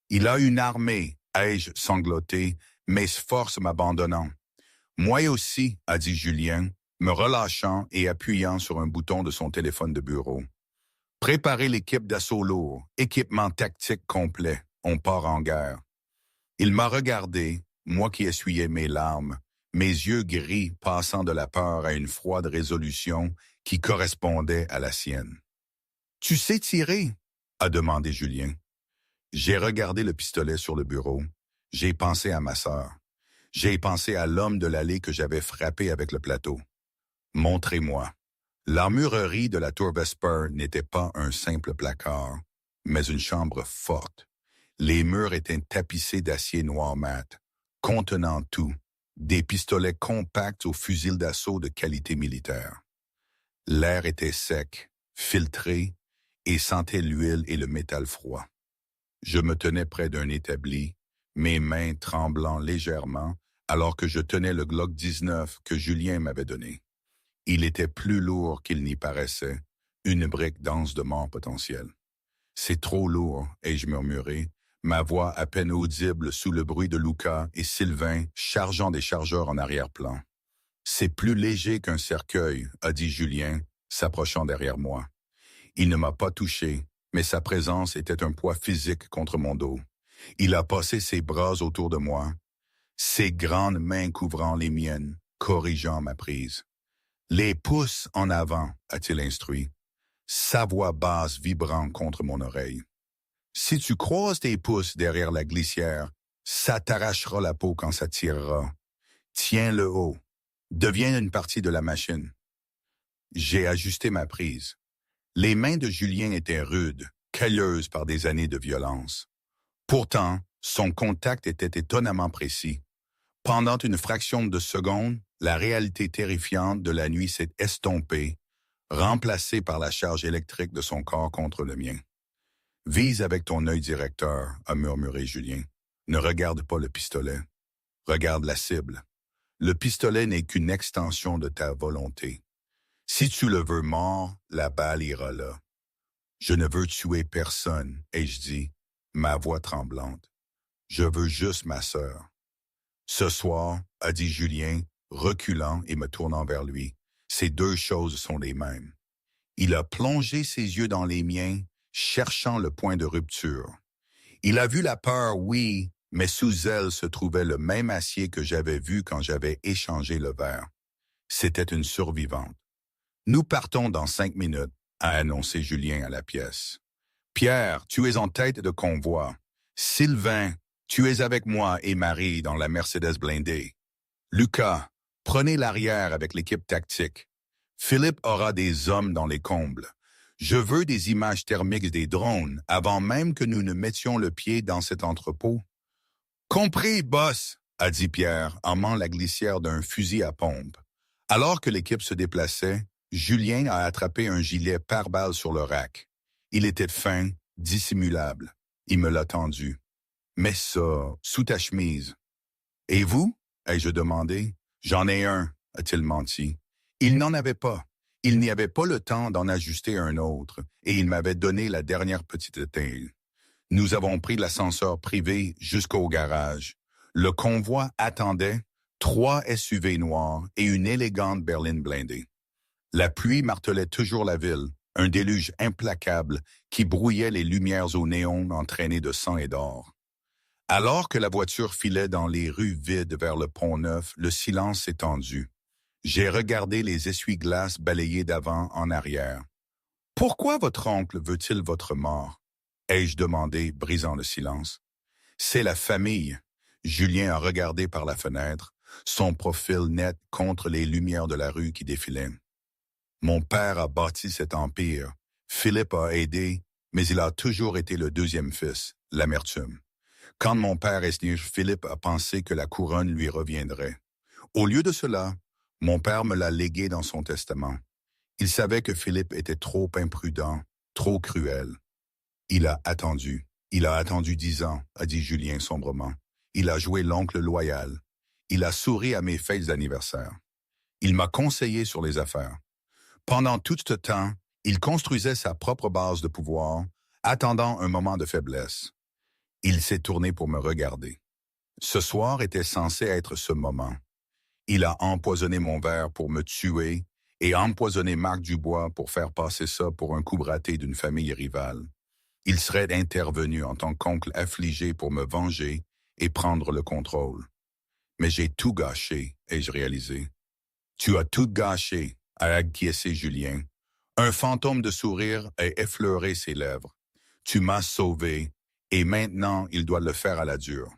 Speaker 1: Il a une armée, ai-je sangloté, mes forces m'abandonnant. Moi aussi, a dit Julien, me relâchant et appuyant sur un bouton de son téléphone de bureau. Préparez l'équipe d'assaut lourd, équipement tactique complet, on part en guerre. Il m'a regardé, moi qui essuyais mes larmes, mes yeux gris passant de la peur à une froide résolution qui correspondait à la sienne. « Tu sais tirer ?» a demandé Julien. J'ai regardé le pistolet sur le bureau. J'ai pensé à ma sœur. J'ai pensé à l'homme de l'allée que j'avais frappé avec le plateau. Montrez-moi. L'armurerie de la tour Vesper n'était pas un simple placard, mais une chambre forte. Les murs étaient tapissés d'acier noir mat, contenant tout, des pistolets compacts aux fusils d'assaut de qualité militaire. L'air était sec, filtré, et sentait l'huile et le métal froid. Je me tenais près d'un établi, mes mains tremblant légèrement, alors que je tenais le Glock 19 que Julien m'avait donné. Il était plus lourd qu'il n'y paraissait, une brique dense de mort potentielle. « C'est trop lourd », ai-je murmuré, ma voix à peine audible sous le bruit de Lucas et Sylvain chargeant des chargeurs en arrière-plan. « C'est plus léger qu'un cercueil », a dit Julien, s'approchant derrière moi. Il ne m'a pas touché, mais sa présence était un poids physique contre mon dos. Il a passé ses bras autour de moi, ses grandes mains couvrant les miennes, corrigeant ma prise. « Les pouces en avant », a-t-il instruit, sa voix basse vibrant contre mon oreille. « Si tu croises tes pouces derrière la glissière, ça t'arrachera la peau quand ça tirera. Tiens-le haut. Deviens une partie de la machine. » J'ai ajusté ma prise. Les mains de Julien étaient rudes, calleuses par des années de violence. Pourtant, son contact était étonnamment précis. Pendant une fraction de seconde, la réalité terrifiante de la nuit s'est estompée, remplacée par la charge électrique de son corps contre le mien. « Vise avec ton œil directeur », a murmuré Julien. « Ne regarde pas le pistolet. Regarde la cible. Le pistolet n'est qu'une extension de ta volonté. Si tu le veux mort, la balle ira là. Je ne veux tuer personne, ai-je dit, ma voix tremblante. Je veux juste ma sœur. Ce soir, a dit Julien, reculant et me tournant vers lui, ces deux choses sont les mêmes. Il a plongé ses yeux dans les miens, cherchant le point de rupture. Il a vu la peur, oui, mais sous elle se trouvait le même acier que j'avais vu quand j'avais échangé le verre. C'était une survivante. « Nous partons dans 5 minutes, » a annoncé Julien à la pièce. « Pierre, tu es en tête de convoi. Sylvain, tu es avec moi et Marie dans la Mercedes blindée. Lucas, prenez l'arrière avec l'équipe tactique. Philippe aura des hommes dans les combles. Je veux des images thermiques des drones avant même que nous ne mettions le pied dans cet entrepôt. »« Compris, boss !» a dit Pierre, armant la glissière d'un fusil à pompe. Alors que l'équipe se déplaçait, Julien a attrapé un gilet pare-balles sur le rack. Il était fin, dissimulable. Il me l'a tendu. « Mets ça sous ta chemise. »« Et vous ?» ai-je demandé. « J'en ai un, » a-t-il menti. Il n'en avait pas. Il n'y avait pas le temps d'en ajuster un autre, et il m'avait donné la dernière petite éteinte. Nous avons pris l'ascenseur privé jusqu'au garage. Le convoi attendait, 3 SUV noirs et une élégante berline blindée. La pluie martelait toujours la ville, un déluge implacable qui brouillait les lumières au néon entraînées de sang et d'or. Alors que la voiture filait dans les rues vides vers le Pont-Neuf, le silence s'étendit. J'ai regardé les essuie-glaces balayés d'avant en arrière. « Pourquoi votre oncle veut-il votre mort ?» ai-je demandé, brisant le silence. « C'est la famille. » Julien a regardé par la fenêtre, son profil net contre les lumières de la rue qui défilaient. Mon père a bâti cet empire. Philippe a aidé, mais il a toujours été le deuxième fils, l'amertume. Quand mon père est né, Philippe a pensé que la couronne lui reviendrait. Au lieu de cela, mon père me l'a légué dans son testament. Il savait que Philippe était trop imprudent, trop cruel. Il a attendu 10 ans, a dit Julien sombrement. Il a joué l'oncle loyal. Il a souri à mes fêtes d'anniversaire. Il m'a conseillé sur les affaires. Pendant tout ce temps, il construisait sa propre base de pouvoir, attendant un moment de faiblesse. Il s'est tourné pour me regarder. Ce soir était censé être ce moment. Il a empoisonné mon verre pour me tuer et empoisonné Marc Dubois pour faire passer ça pour un coup raté d'une famille rivale. Il serait intervenu en tant qu'oncle affligé pour me venger et prendre le contrôle. Mais j'ai tout gâché, ai-je réalisé. Tu as tout gâché, a acquiescé Julien. Un fantôme de sourire a effleuré ses lèvres. Tu m'as sauvé, et maintenant il doit le faire à la dure.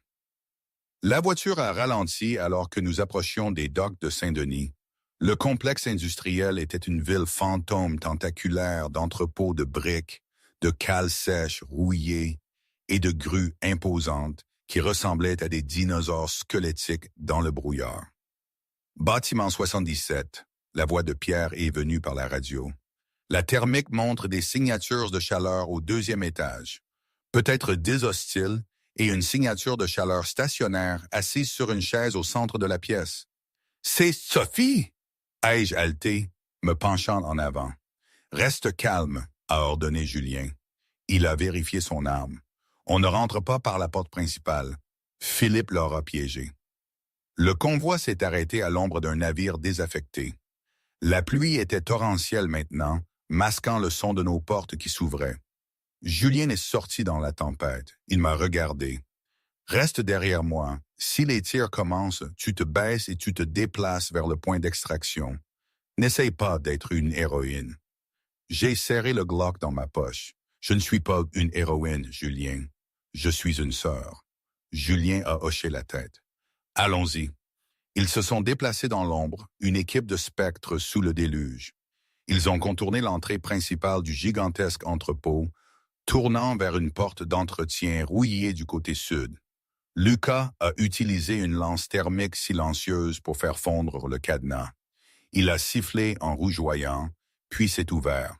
Speaker 1: La voiture a ralenti alors que nous approchions des docks de Saint-Denis. Le complexe industriel était une ville fantôme tentaculaire d'entrepôts de briques, de cales sèches rouillées et de grues imposantes qui ressemblaient à des dinosaures squelettiques dans le brouillard. Bâtiment 77, la voix de Pierre est venue par la radio. La thermique montre des signatures de chaleur au 2e étage, peut-être 10 hostiles et une signature de chaleur stationnaire assise sur une chaise au centre de la pièce. « C'est Sophie !» ai-je haleté, me penchant en avant. « Reste calme », a ordonné Julien. Il a vérifié son arme. On ne rentre pas par la porte principale. Philippe l'aura piégé. Le convoi s'est arrêté à l'ombre d'un navire désaffecté. La pluie était torrentielle maintenant, masquant le son de nos portes qui s'ouvraient. Julien est sorti dans la tempête. Il m'a regardé. « Reste derrière moi. Si les tirs commencent, tu te baisses et tu te déplaces vers le point d'extraction. N'essaye pas d'être une héroïne. » J'ai serré le Glock dans ma poche. « Je ne suis pas une héroïne, Julien. Je suis une sœur. » Julien a hoché la tête. « Allons-y. » Ils se sont déplacés dans l'ombre, une équipe de spectres sous le déluge. Ils ont contourné l'entrée principale du gigantesque entrepôt, tournant vers une porte d'entretien rouillée du côté sud. Lucas a utilisé une lance thermique silencieuse pour faire fondre le cadenas. Il a sifflé en rougeoyant, puis s'est ouvert.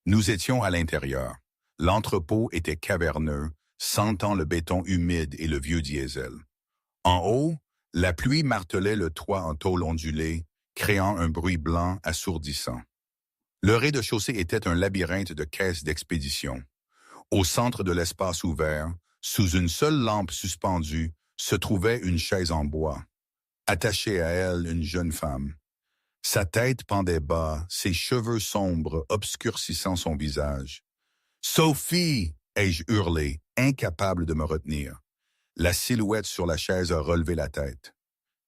Speaker 1: Nous étions à l'intérieur. L'entrepôt était caverneux, sentant le béton humide et le vieux diesel. En haut, la pluie martelait le toit en tôle ondulée, créant un bruit blanc assourdissant. Le rez-de-chaussée était un labyrinthe de caisses d'expédition. Au centre de l'espace ouvert, sous une seule lampe suspendue, se trouvait une chaise en bois. Attachée à elle, une jeune femme. Sa tête pendait bas, ses cheveux sombres obscurcissant son visage. « Sophie !» ai-je hurlé, incapable de me retenir. La silhouette sur la chaise a relevé la tête.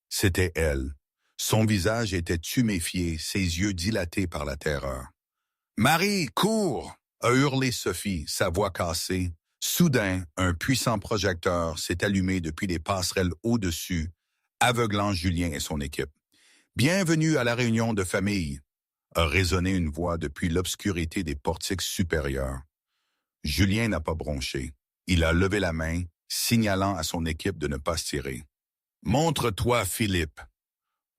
Speaker 1: C'était elle. Son visage était tuméfié, ses yeux dilatés par la terreur. « Marie, cours !» a hurlé Sophie, sa voix cassée. Soudain, un puissant projecteur s'est allumé depuis les passerelles au-dessus, aveuglant Julien et son équipe. « Bienvenue à la réunion de famille !» a résonné une voix depuis l'obscurité des portiques supérieurs. Julien n'a pas bronché. Il a levé la main, signalant à son équipe de ne pas se tirer. « Montre-toi, Philippe !»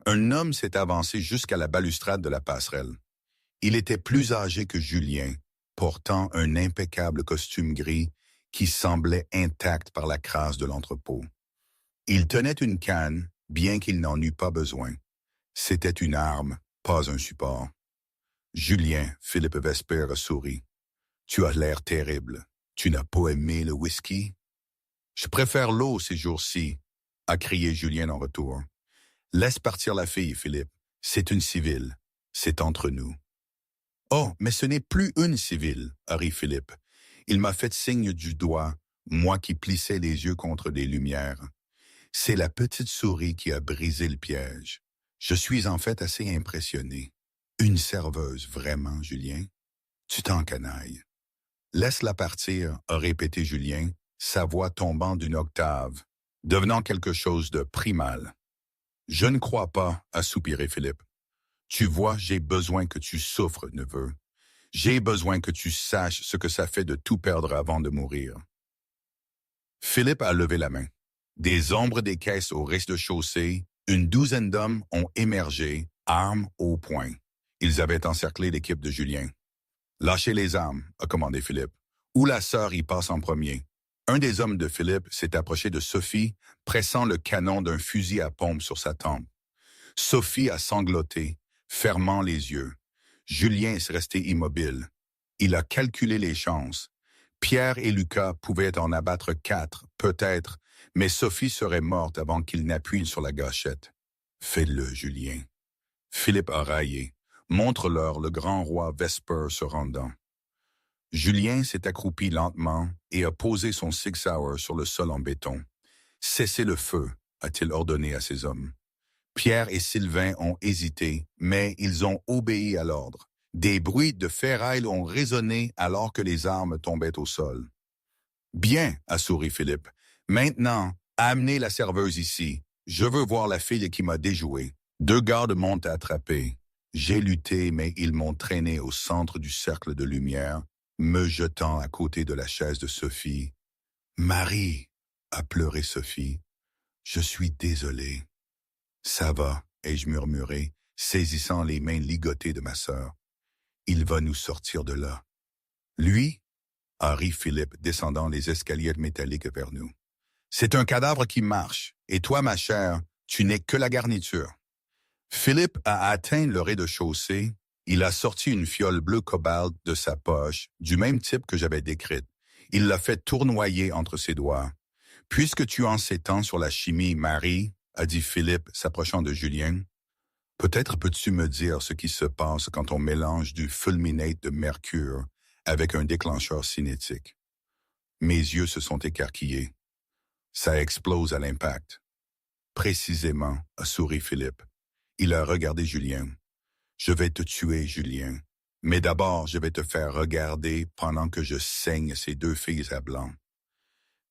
Speaker 1: Un homme s'est avancé jusqu'à la balustrade de la passerelle. Il était plus âgé que Julien, portant un impeccable costume gris qui semblait intact par la crasse de l'entrepôt. Il tenait une canne, bien qu'il n'en eût pas besoin. C'était une arme, pas un support. « Julien », Philippe Vesper a souri. « Tu as l'air terrible. Tu n'as pas aimé le whisky? »« Je préfère l'eau ces jours-ci, » a crié Julien en retour. « Laisse partir la fille, Philippe. C'est une civile. C'est entre nous. »« Oh, mais ce n'est plus une civile, » a ri Philippe. Il m'a fait signe du doigt, moi qui plissais les yeux contre les lumières. C'est la petite souris qui a brisé le piège. Je suis en fait assez impressionné. Une serveuse, vraiment, Julien? Tu t'encanailles. Laisse-la partir, a répété Julien, sa voix tombant d'une octave, devenant quelque chose de primal. Je ne crois pas, a soupiré Philippe. Tu vois, j'ai besoin que tu souffres, neveu. J'ai besoin que tu saches ce que ça fait de tout perdre avant de mourir. Philippe a levé la main. Des ombres des caisses au rez-de-chaussée, une douzaine d'hommes ont émergé, armes au poing. Ils avaient encerclé l'équipe de Julien. « Lâchez les armes », a commandé Philippe. « Ou la sœur y passe en premier. » Un des hommes de Philippe s'est approché de Sophie, pressant le canon d'un fusil à pompe sur sa tempe. Sophie a sangloté, fermant les yeux. Julien est resté immobile. Il a calculé les chances. Pierre et Lucas pouvaient en abattre 4, peut-être, mais Sophie serait morte avant qu'il n'appuie sur la gâchette. Fais-le, Julien. Philippe a raillé. Montre-leur le grand roi Vesper se rendant. Julien s'est accroupi lentement et a posé son Sig Sauer sur le sol en béton. Cessez le feu, a-t-il ordonné à ses hommes. Pierre et Sylvain ont hésité, mais ils ont obéi à l'ordre. Des bruits de ferraille ont résonné alors que les armes tombaient au sol. Bien, a souri Philippe. Maintenant, amenez la serveuse ici. Je veux voir la fille qui m'a déjoué. 2 gardes m'ont attrapé. J'ai lutté, mais ils m'ont traîné au centre du cercle de lumière, me jetant à côté de la chaise de Sophie. « Marie !» a pleuré Sophie. « Je suis désolé. »« Ça va, » ai-je murmuré, saisissant les mains ligotées de ma sœur. « Il va nous sortir de là. »« Lui ?» a ri Philippe, descendant les escaliers métalliques vers nous. « C'est un cadavre qui marche, et toi, ma chère, tu n'es que la garniture. » Philippe a atteint le rez-de-chaussée. Il a sorti une fiole bleu cobalt de sa poche, du même type que j'avais décrite. Il l'a fait tournoyer entre ses doigts. « Puisque tu en sais tant sur la chimie, Marie, » a dit Philippe, s'approchant de Julien, « peut-être peux-tu me dire ce qui se passe quand on mélange du fulminate de mercure avec un déclencheur cinétique. » Mes yeux se sont écarquillés. Ça explose à l'impact. Précisément, a souri Philippe. Il a regardé Julien. Je vais te tuer, Julien. Mais d'abord, je vais te faire regarder pendant que je saigne ces 2 filles à blanc.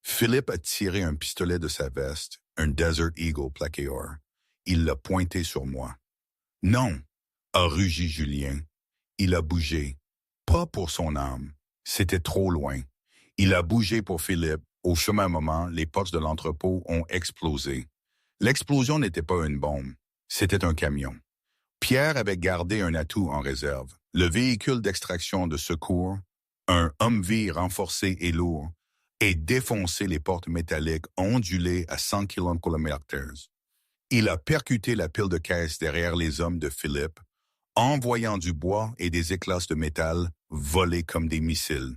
Speaker 1: Philippe a tiré un pistolet de sa veste, un Desert Eagle plaqué or. Il l'a pointé sur moi. Non, a rugi Julien. Il a bougé. Pas pour son âme. C'était trop loin. Il a bougé pour Philippe. Au chemin moment, les portes de l'entrepôt ont explosé. L'explosion n'était pas une bombe. C'était un camion. Pierre avait gardé un atout en réserve. Le véhicule d'extraction de secours, un Humvee renforcé et lourd, et défoncé les portes métalliques ondulées à 100 km/h. Il a percuté la pile de caisse derrière les hommes de Philippe, envoyant du bois et des éclats de métal voler comme des missiles.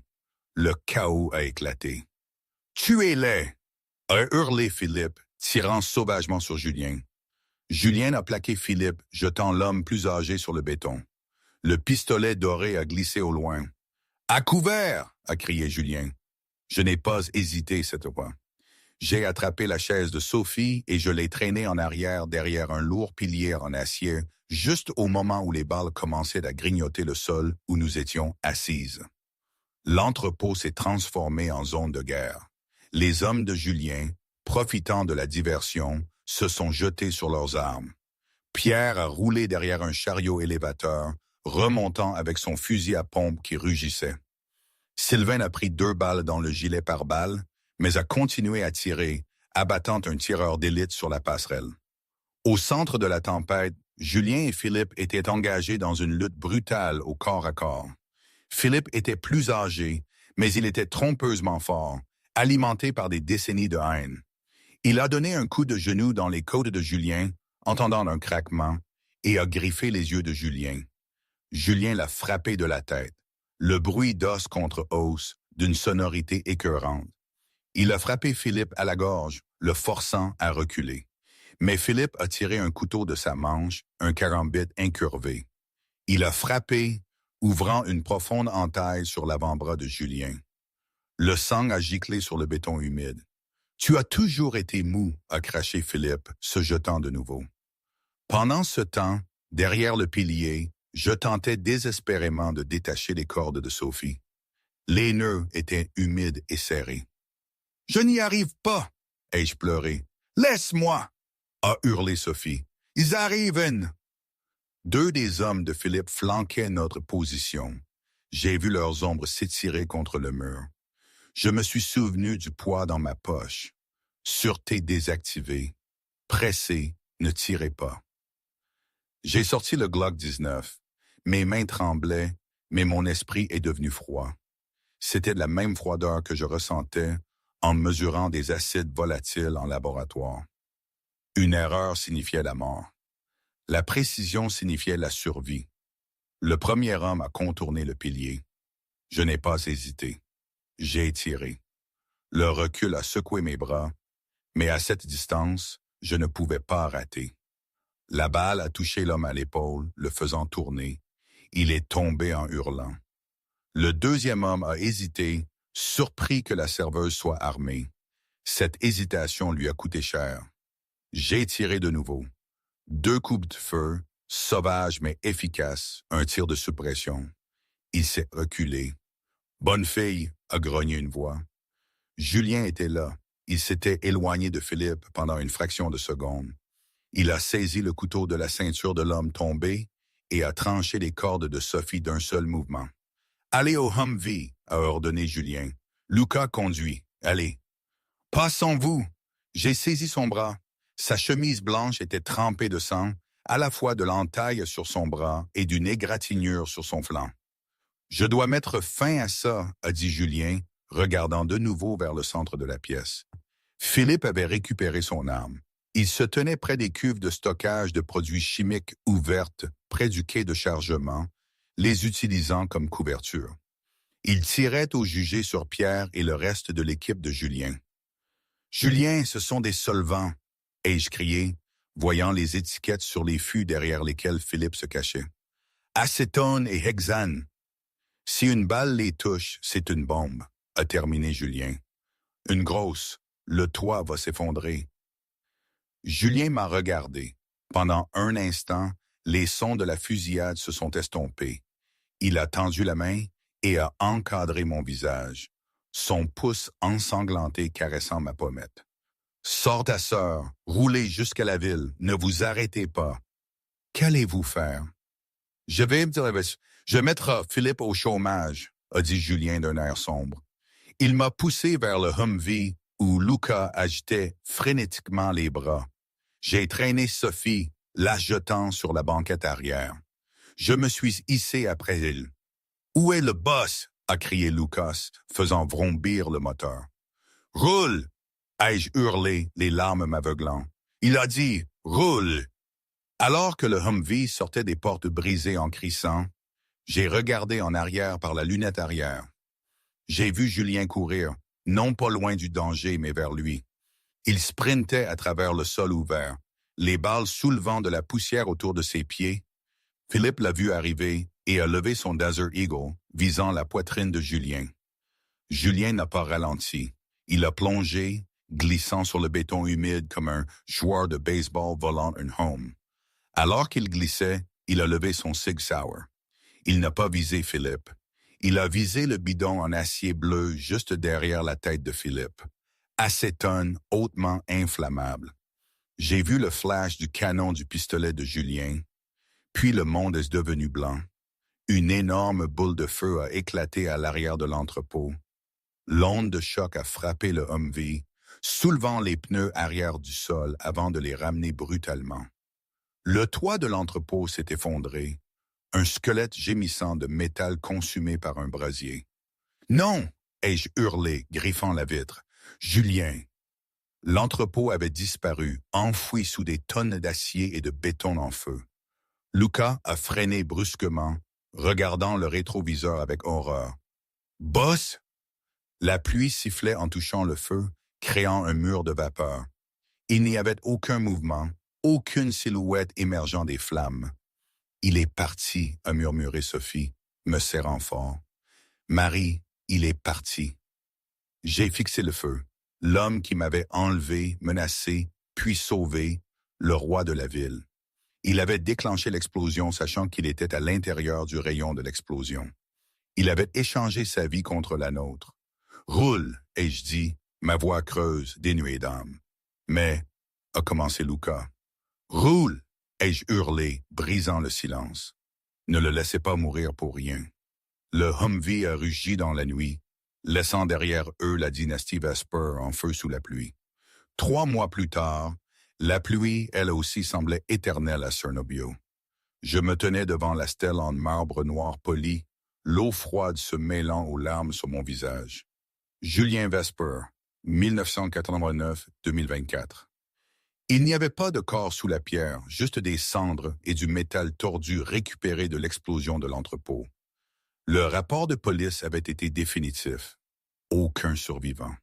Speaker 1: Le chaos a éclaté. « Tuez-les !» a hurlé Philippe, tirant sauvagement sur Julien. Julien a plaqué Philippe, jetant l'homme plus âgé sur le béton. Le pistolet doré a glissé au loin. « À couvert !» a crié Julien. Je n'ai pas hésité cette fois. J'ai attrapé la chaise de Sophie et je l'ai traînée en arrière derrière un lourd pilier en acier, juste au moment où les balles commençaient à grignoter le sol où nous étions assises. L'entrepôt s'est transformé en zone de guerre. Les hommes de Julien, profitant de la diversion, se sont jetés sur leurs armes. Pierre a roulé derrière un chariot élévateur, remontant avec son fusil à pompe qui rugissait. Sylvain a pris 2 balles dans le gilet pare-balles, mais a continué à tirer, abattant un tireur d'élite sur la passerelle. Au centre de la tempête, Julien et Philippe étaient engagés dans une lutte brutale au corps à corps. Philippe était plus âgé, mais il était trompeusement fort, alimenté par des décennies de haine. Il a donné un coup de genou dans les côtes de Julien, entendant un craquement, et a griffé les yeux de Julien. Julien l'a frappé de la tête, le bruit d'os contre os, d'une sonorité écœurante. Il a frappé Philippe à la gorge, le forçant à reculer. Mais Philippe a tiré un couteau de sa manche, un carambit incurvé. Il a frappé, ouvrant une profonde entaille sur l'avant-bras de Julien. Le sang a giclé sur le béton humide. « Tu as toujours été mou », a craché Philippe, se jetant de nouveau. Pendant ce temps, derrière le pilier, je tentais désespérément de détacher les cordes de Sophie. Les nœuds étaient humides et serrés. « Je n'y arrive pas !» ai-je pleuré. « Laisse-moi !» a hurlé Sophie. « Ils arrivent !» 2 des hommes de Philippe flanquaient notre position. J'ai vu leurs ombres s'étirer contre le mur. Je me suis souvenu du poids dans ma poche. Sûreté désactivée. Pressé, ne tirez pas. J'ai sorti le Glock 19. Mes mains tremblaient, mais mon esprit est devenu froid. C'était de la même froideur que je ressentais en mesurant des acides volatiles en laboratoire. Une erreur signifiait la mort. La précision signifiait la survie. Le premier homme a contourné le pilier. Je n'ai pas hésité. J'ai tiré. Le recul a secoué mes bras, mais à cette distance, je ne pouvais pas rater. La balle a touché l'homme à l'épaule, le faisant tourner. Il est tombé en hurlant. Le deuxième homme a hésité, surpris que la serveuse soit armée. Cette hésitation lui a coûté cher. J'ai tiré de nouveau. 2 coups de feu, sauvages mais efficaces, un tir de suppression. Il s'est reculé. « Bonne fille », a grogné une voix. Julien était là. Il s'était éloigné de Philippe pendant une fraction de seconde. Il a saisi le couteau de la ceinture de l'homme tombé et a tranché les cordes de Sophie d'un seul mouvement. « Allez au Humvee », a ordonné Julien. « Lucas conduit. Allez. »« Passons-vous » J'ai saisi son bras. Sa chemise blanche était trempée de sang, à la fois de l'entaille sur son bras et d'une égratignure sur son flanc. « Je dois mettre fin à ça », a dit Julien, regardant de nouveau vers le centre de la pièce. Philippe avait récupéré son arme. Il se tenait près des cuves de stockage de produits chimiques ouvertes, près du quai de chargement, les utilisant comme couverture. Il tirait au jugé sur Pierre et le reste de l'équipe de Julien. « Julien, ce sont des solvants », ai-je crié, voyant les étiquettes sur les fûts derrière lesquels Philippe se cachait. « Acétone et hexane. Si une balle les touche, c'est une bombe, a terminé Julien. Une grosse, le toit va s'effondrer. » Julien m'a regardé. Pendant un instant, les sons de la fusillade se sont estompés. Il a tendu la main et a encadré mon visage, son pouce ensanglanté caressant ma pommette. « Sors ta sœur, roulez jusqu'à la ville, ne vous arrêtez pas. »« Qu'allez-vous faire? »« Je vais mettre Philippe au chômage, » a dit Julien d'un air sombre. Il m'a poussé vers le Humvee où Lucas agitait frénétiquement les bras. J'ai traîné Sophie, la jetant sur la banquette arrière. Je me suis hissé après elle. « Où est le boss? » a crié Lucas, faisant vrombir le moteur. « Roule! » ai-je hurlé, les larmes m'aveuglant. Il a dit « Roule !» Alors que le Humvee sortait des portes brisées en crissant, j'ai regardé en arrière par la lunette arrière. J'ai vu Julien courir, non pas loin du danger, mais vers lui. Il sprintait à travers le sol ouvert, les balles soulevant de la poussière autour de ses pieds. Philippe l'a vu arriver et a levé son Desert Eagle, visant la poitrine de Julien. Julien n'a pas ralenti. Il a plongé, glissant sur le béton humide comme un joueur de baseball volant un home. Alors qu'il glissait, il a levé son Sig Sauer. Il n'a pas visé Philippe. Il a visé le bidon en acier bleu juste derrière la tête de Philippe. Acétone hautement inflammable. J'ai vu le flash du canon du pistolet de Julien. Puis le monde est devenu blanc. Une énorme boule de feu a éclaté à l'arrière de l'entrepôt. L'onde de choc a frappé le Humvee, soulevant les pneus arrière du sol avant de les ramener brutalement. Le toit de l'entrepôt s'est effondré, un squelette gémissant de métal consumé par un brasier. « Non !» ai-je hurlé, griffant la vitre. « Julien !» L'entrepôt avait disparu, enfoui sous des tonnes d'acier et de béton en feu. Lucas a freiné brusquement, regardant le rétroviseur avec horreur. « Boss !» La pluie sifflait en touchant le feu, créant un mur de vapeur. Il n'y avait aucun mouvement, aucune silhouette émergeant des flammes. « Il est parti », a murmuré Sophie, me serrant fort. « Marie, il est parti. » J'ai fixé le feu. L'homme qui m'avait enlevé, menacé, puis sauvé, le roi de la ville. Il avait déclenché l'explosion sachant qu'il était à l'intérieur du rayon de l'explosion. Il avait échangé sa vie contre la nôtre. « Roule », ai-je dit, ma voix creuse, dénuée d'âme. « Mais », a commencé Lucas. « Roule », ai-je hurlé, brisant le silence. Ne le laissez pas mourir pour rien. Le Humvee a rugi dans la nuit, laissant derrière eux la dynastie Vesper en feu sous la pluie. 3 mois plus tard, la pluie, elle aussi, semblait éternelle à Cernobio. Je me tenais devant la stèle en marbre noir poli, l'eau froide se mêlant aux larmes sur mon visage. Julien Vesper, 1989-2024. Il n'y avait pas de corps sous la pierre, juste des cendres et du métal tordu récupéré de l'explosion de l'entrepôt. Le rapport de police avait été définitif. Aucun survivant.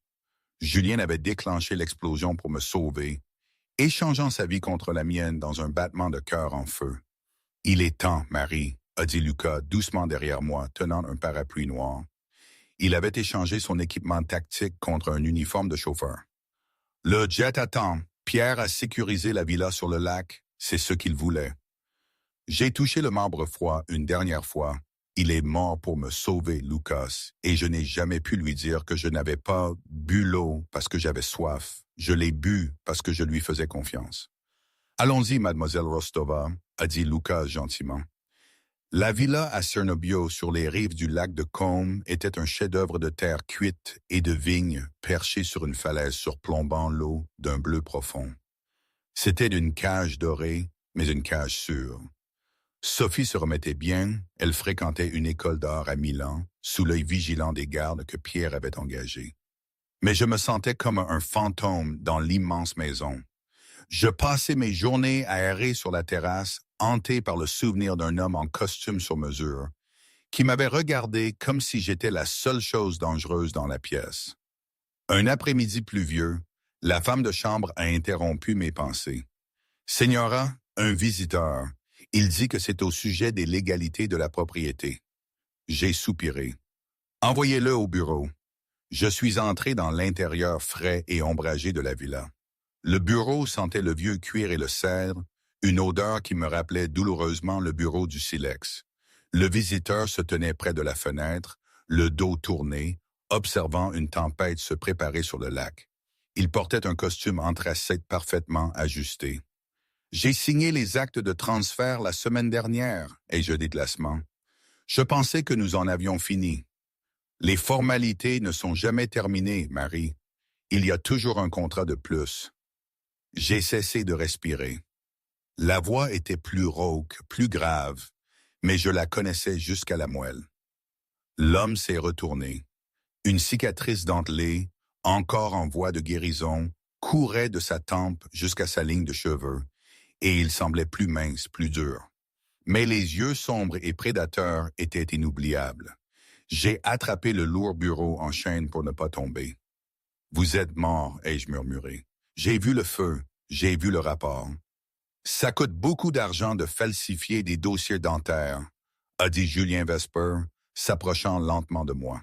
Speaker 1: Julien avait déclenché l'explosion pour me sauver, échangeant sa vie contre la mienne dans un battement de cœur en feu. « Il est temps, Marie, a dit Lucas doucement derrière moi, tenant un parapluie noir. Il avait échangé son équipement tactique contre un uniforme de chauffeur. Le jet attend. Pierre a sécurisé la villa sur le lac. C'est ce qu'il voulait. J'ai touché le marbre froid une dernière fois. Il est mort pour me sauver, Lucas, et je n'ai jamais pu lui dire que je n'avais pas bu l'eau parce que j'avais soif. Je l'ai bu parce que je lui faisais confiance. Allons-y, mademoiselle Rostova, a dit Lucas gentiment. La villa à Cernobio sur les rives du lac de Côme était un chef-d'œuvre de terre cuite et de vignes perché sur une falaise surplombant l'eau d'un bleu profond. C'était une cage dorée, mais une cage sûre. Sophie se remettait bien, elle fréquentait une école d'art à Milan, sous l'œil vigilant des gardes que Pierre avait engagés. Mais je me sentais comme un fantôme dans l'immense maison. Je passais mes journées à errer sur la terrasse, hanté par le souvenir d'un homme en costume sur mesure, qui m'avait regardé comme si j'étais la seule chose dangereuse dans la pièce. Un après-midi pluvieux, la femme de chambre a interrompu mes pensées. « Señora, un visiteur. Il dit que c'est au sujet des légalités de la propriété. » J'ai soupiré. « Envoyez-le au bureau. » Je suis entré dans l'intérieur frais et ombragé de la villa. Le bureau sentait le vieux cuir et le cèdre, une odeur qui me rappelait douloureusement le bureau du silex. Le visiteur se tenait près de la fenêtre, le dos tourné, observant une tempête se préparer sur le lac. Il portait un costume anthracite parfaitement ajusté. « J'ai signé les actes de transfert la semaine dernière, » ai-je dit glacement. « Je pensais que nous en avions fini. » « Les formalités ne sont jamais terminées, Marie. Il y a toujours un contrat de plus. » J'ai cessé de respirer. La voix était plus rauque, plus grave, mais je la connaissais jusqu'à la moelle. L'homme s'est retourné. Une cicatrice dentelée, encore en voie de guérison, courait de sa tempe jusqu'à sa ligne de cheveux, et il semblait plus mince, plus dur. Mais les yeux sombres et prédateurs étaient inoubliables. J'ai attrapé le lourd bureau en chaîne pour ne pas tomber. « Vous êtes mort, » ai-je murmuré. « J'ai vu le feu, j'ai vu le rapport. »« Ça coûte beaucoup d'argent de falsifier des dossiers dentaires, » a dit Julien Vesper, s'approchant lentement de moi.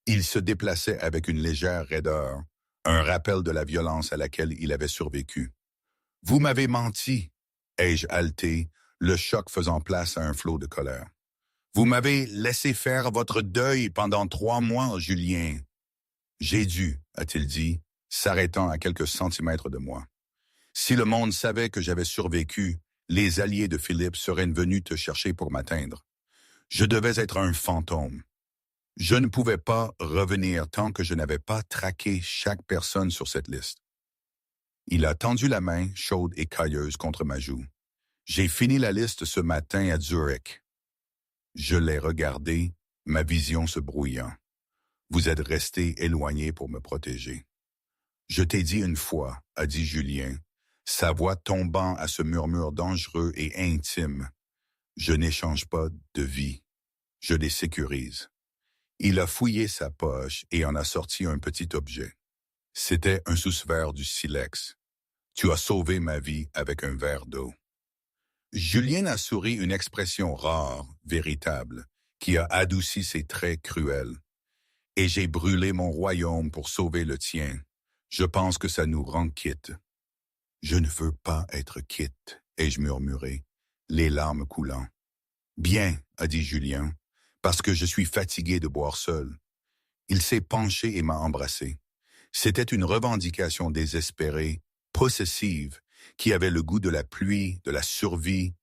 Speaker 1: Il se déplaçait avec une légère raideur, un rappel de la violence à laquelle il avait survécu. « Vous m'avez menti, » ai-je haleté, le choc faisant place à un flot de colère. « Vous m'avez laissé faire votre deuil pendant 3 mois, Julien. » « J'ai dû, » a-t-il dit, s'arrêtant à quelques centimètres de moi. « Si le monde savait que j'avais survécu, les alliés de Philippe seraient venus te chercher pour m'atteindre. Je devais être un fantôme. Je ne pouvais pas revenir tant que je n'avais pas traqué chaque personne sur cette liste. » Il a tendu la main, chaude et cailleuse, contre ma joue. « J'ai fini la liste ce matin à Zurich. » Je l'ai regardé, ma vision se brouillant. « Vous êtes resté éloigné pour me protéger. »« Je t'ai dit une fois, » a dit Julien, sa voix tombant à ce murmure dangereux et intime. « Je n'échange pas de vie. Je les sécurise. » Il a fouillé sa poche et en a sorti un petit objet. C'était un sous-verre du silex. « Tu as sauvé ma vie avec un verre d'eau. » Julien a souri, une expression rare, véritable, qui a adouci ses traits cruels. « Et j'ai brûlé mon royaume pour sauver le tien. Je pense que ça nous rend quittes. »« Je ne veux pas être quitte, » ai-je murmuré, les larmes coulant. « Bien, » a dit Julien, « parce que je suis fatigué de boire seul. » Il s'est penché et m'a embrassé. C'était une revendication désespérée, possessive, qui avait le goût de la pluie, de la survie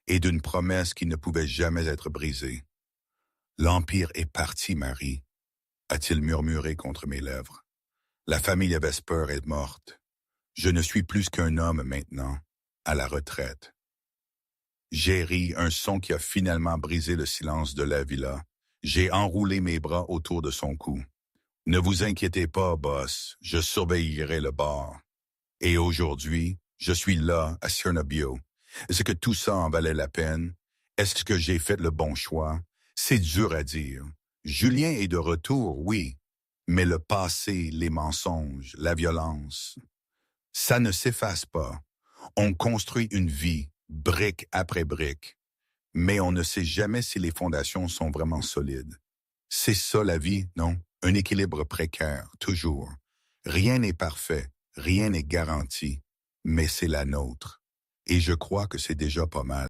Speaker 1: et d'une promesse qui ne pouvait jamais être brisée. « L'Empire est parti, Marie, » a-t-il murmuré contre mes lèvres. « La famille Vesper est morte. Je ne suis plus qu'un homme maintenant, à la retraite. » J'ai ri, un son qui a finalement brisé le silence de la villa. J'ai enroulé mes bras autour de son cou. « Ne vous inquiétez pas, boss, je surveillerai le bar. Et aujourd'hui, je suis là, à Cernobio. Est-ce que tout ça en valait la peine? Est-ce que j'ai fait le bon choix? C'est dur à dire. Julien est de retour, oui, mais le passé, les mensonges, la violence. Ça ne s'efface pas. On construit une vie, brique après brique, mais on ne sait jamais si les fondations sont vraiment solides. C'est ça la vie, non? Un équilibre précaire, toujours. Rien n'est parfait, rien n'est garanti, mais c'est la nôtre. Et je crois que c'est déjà pas mal.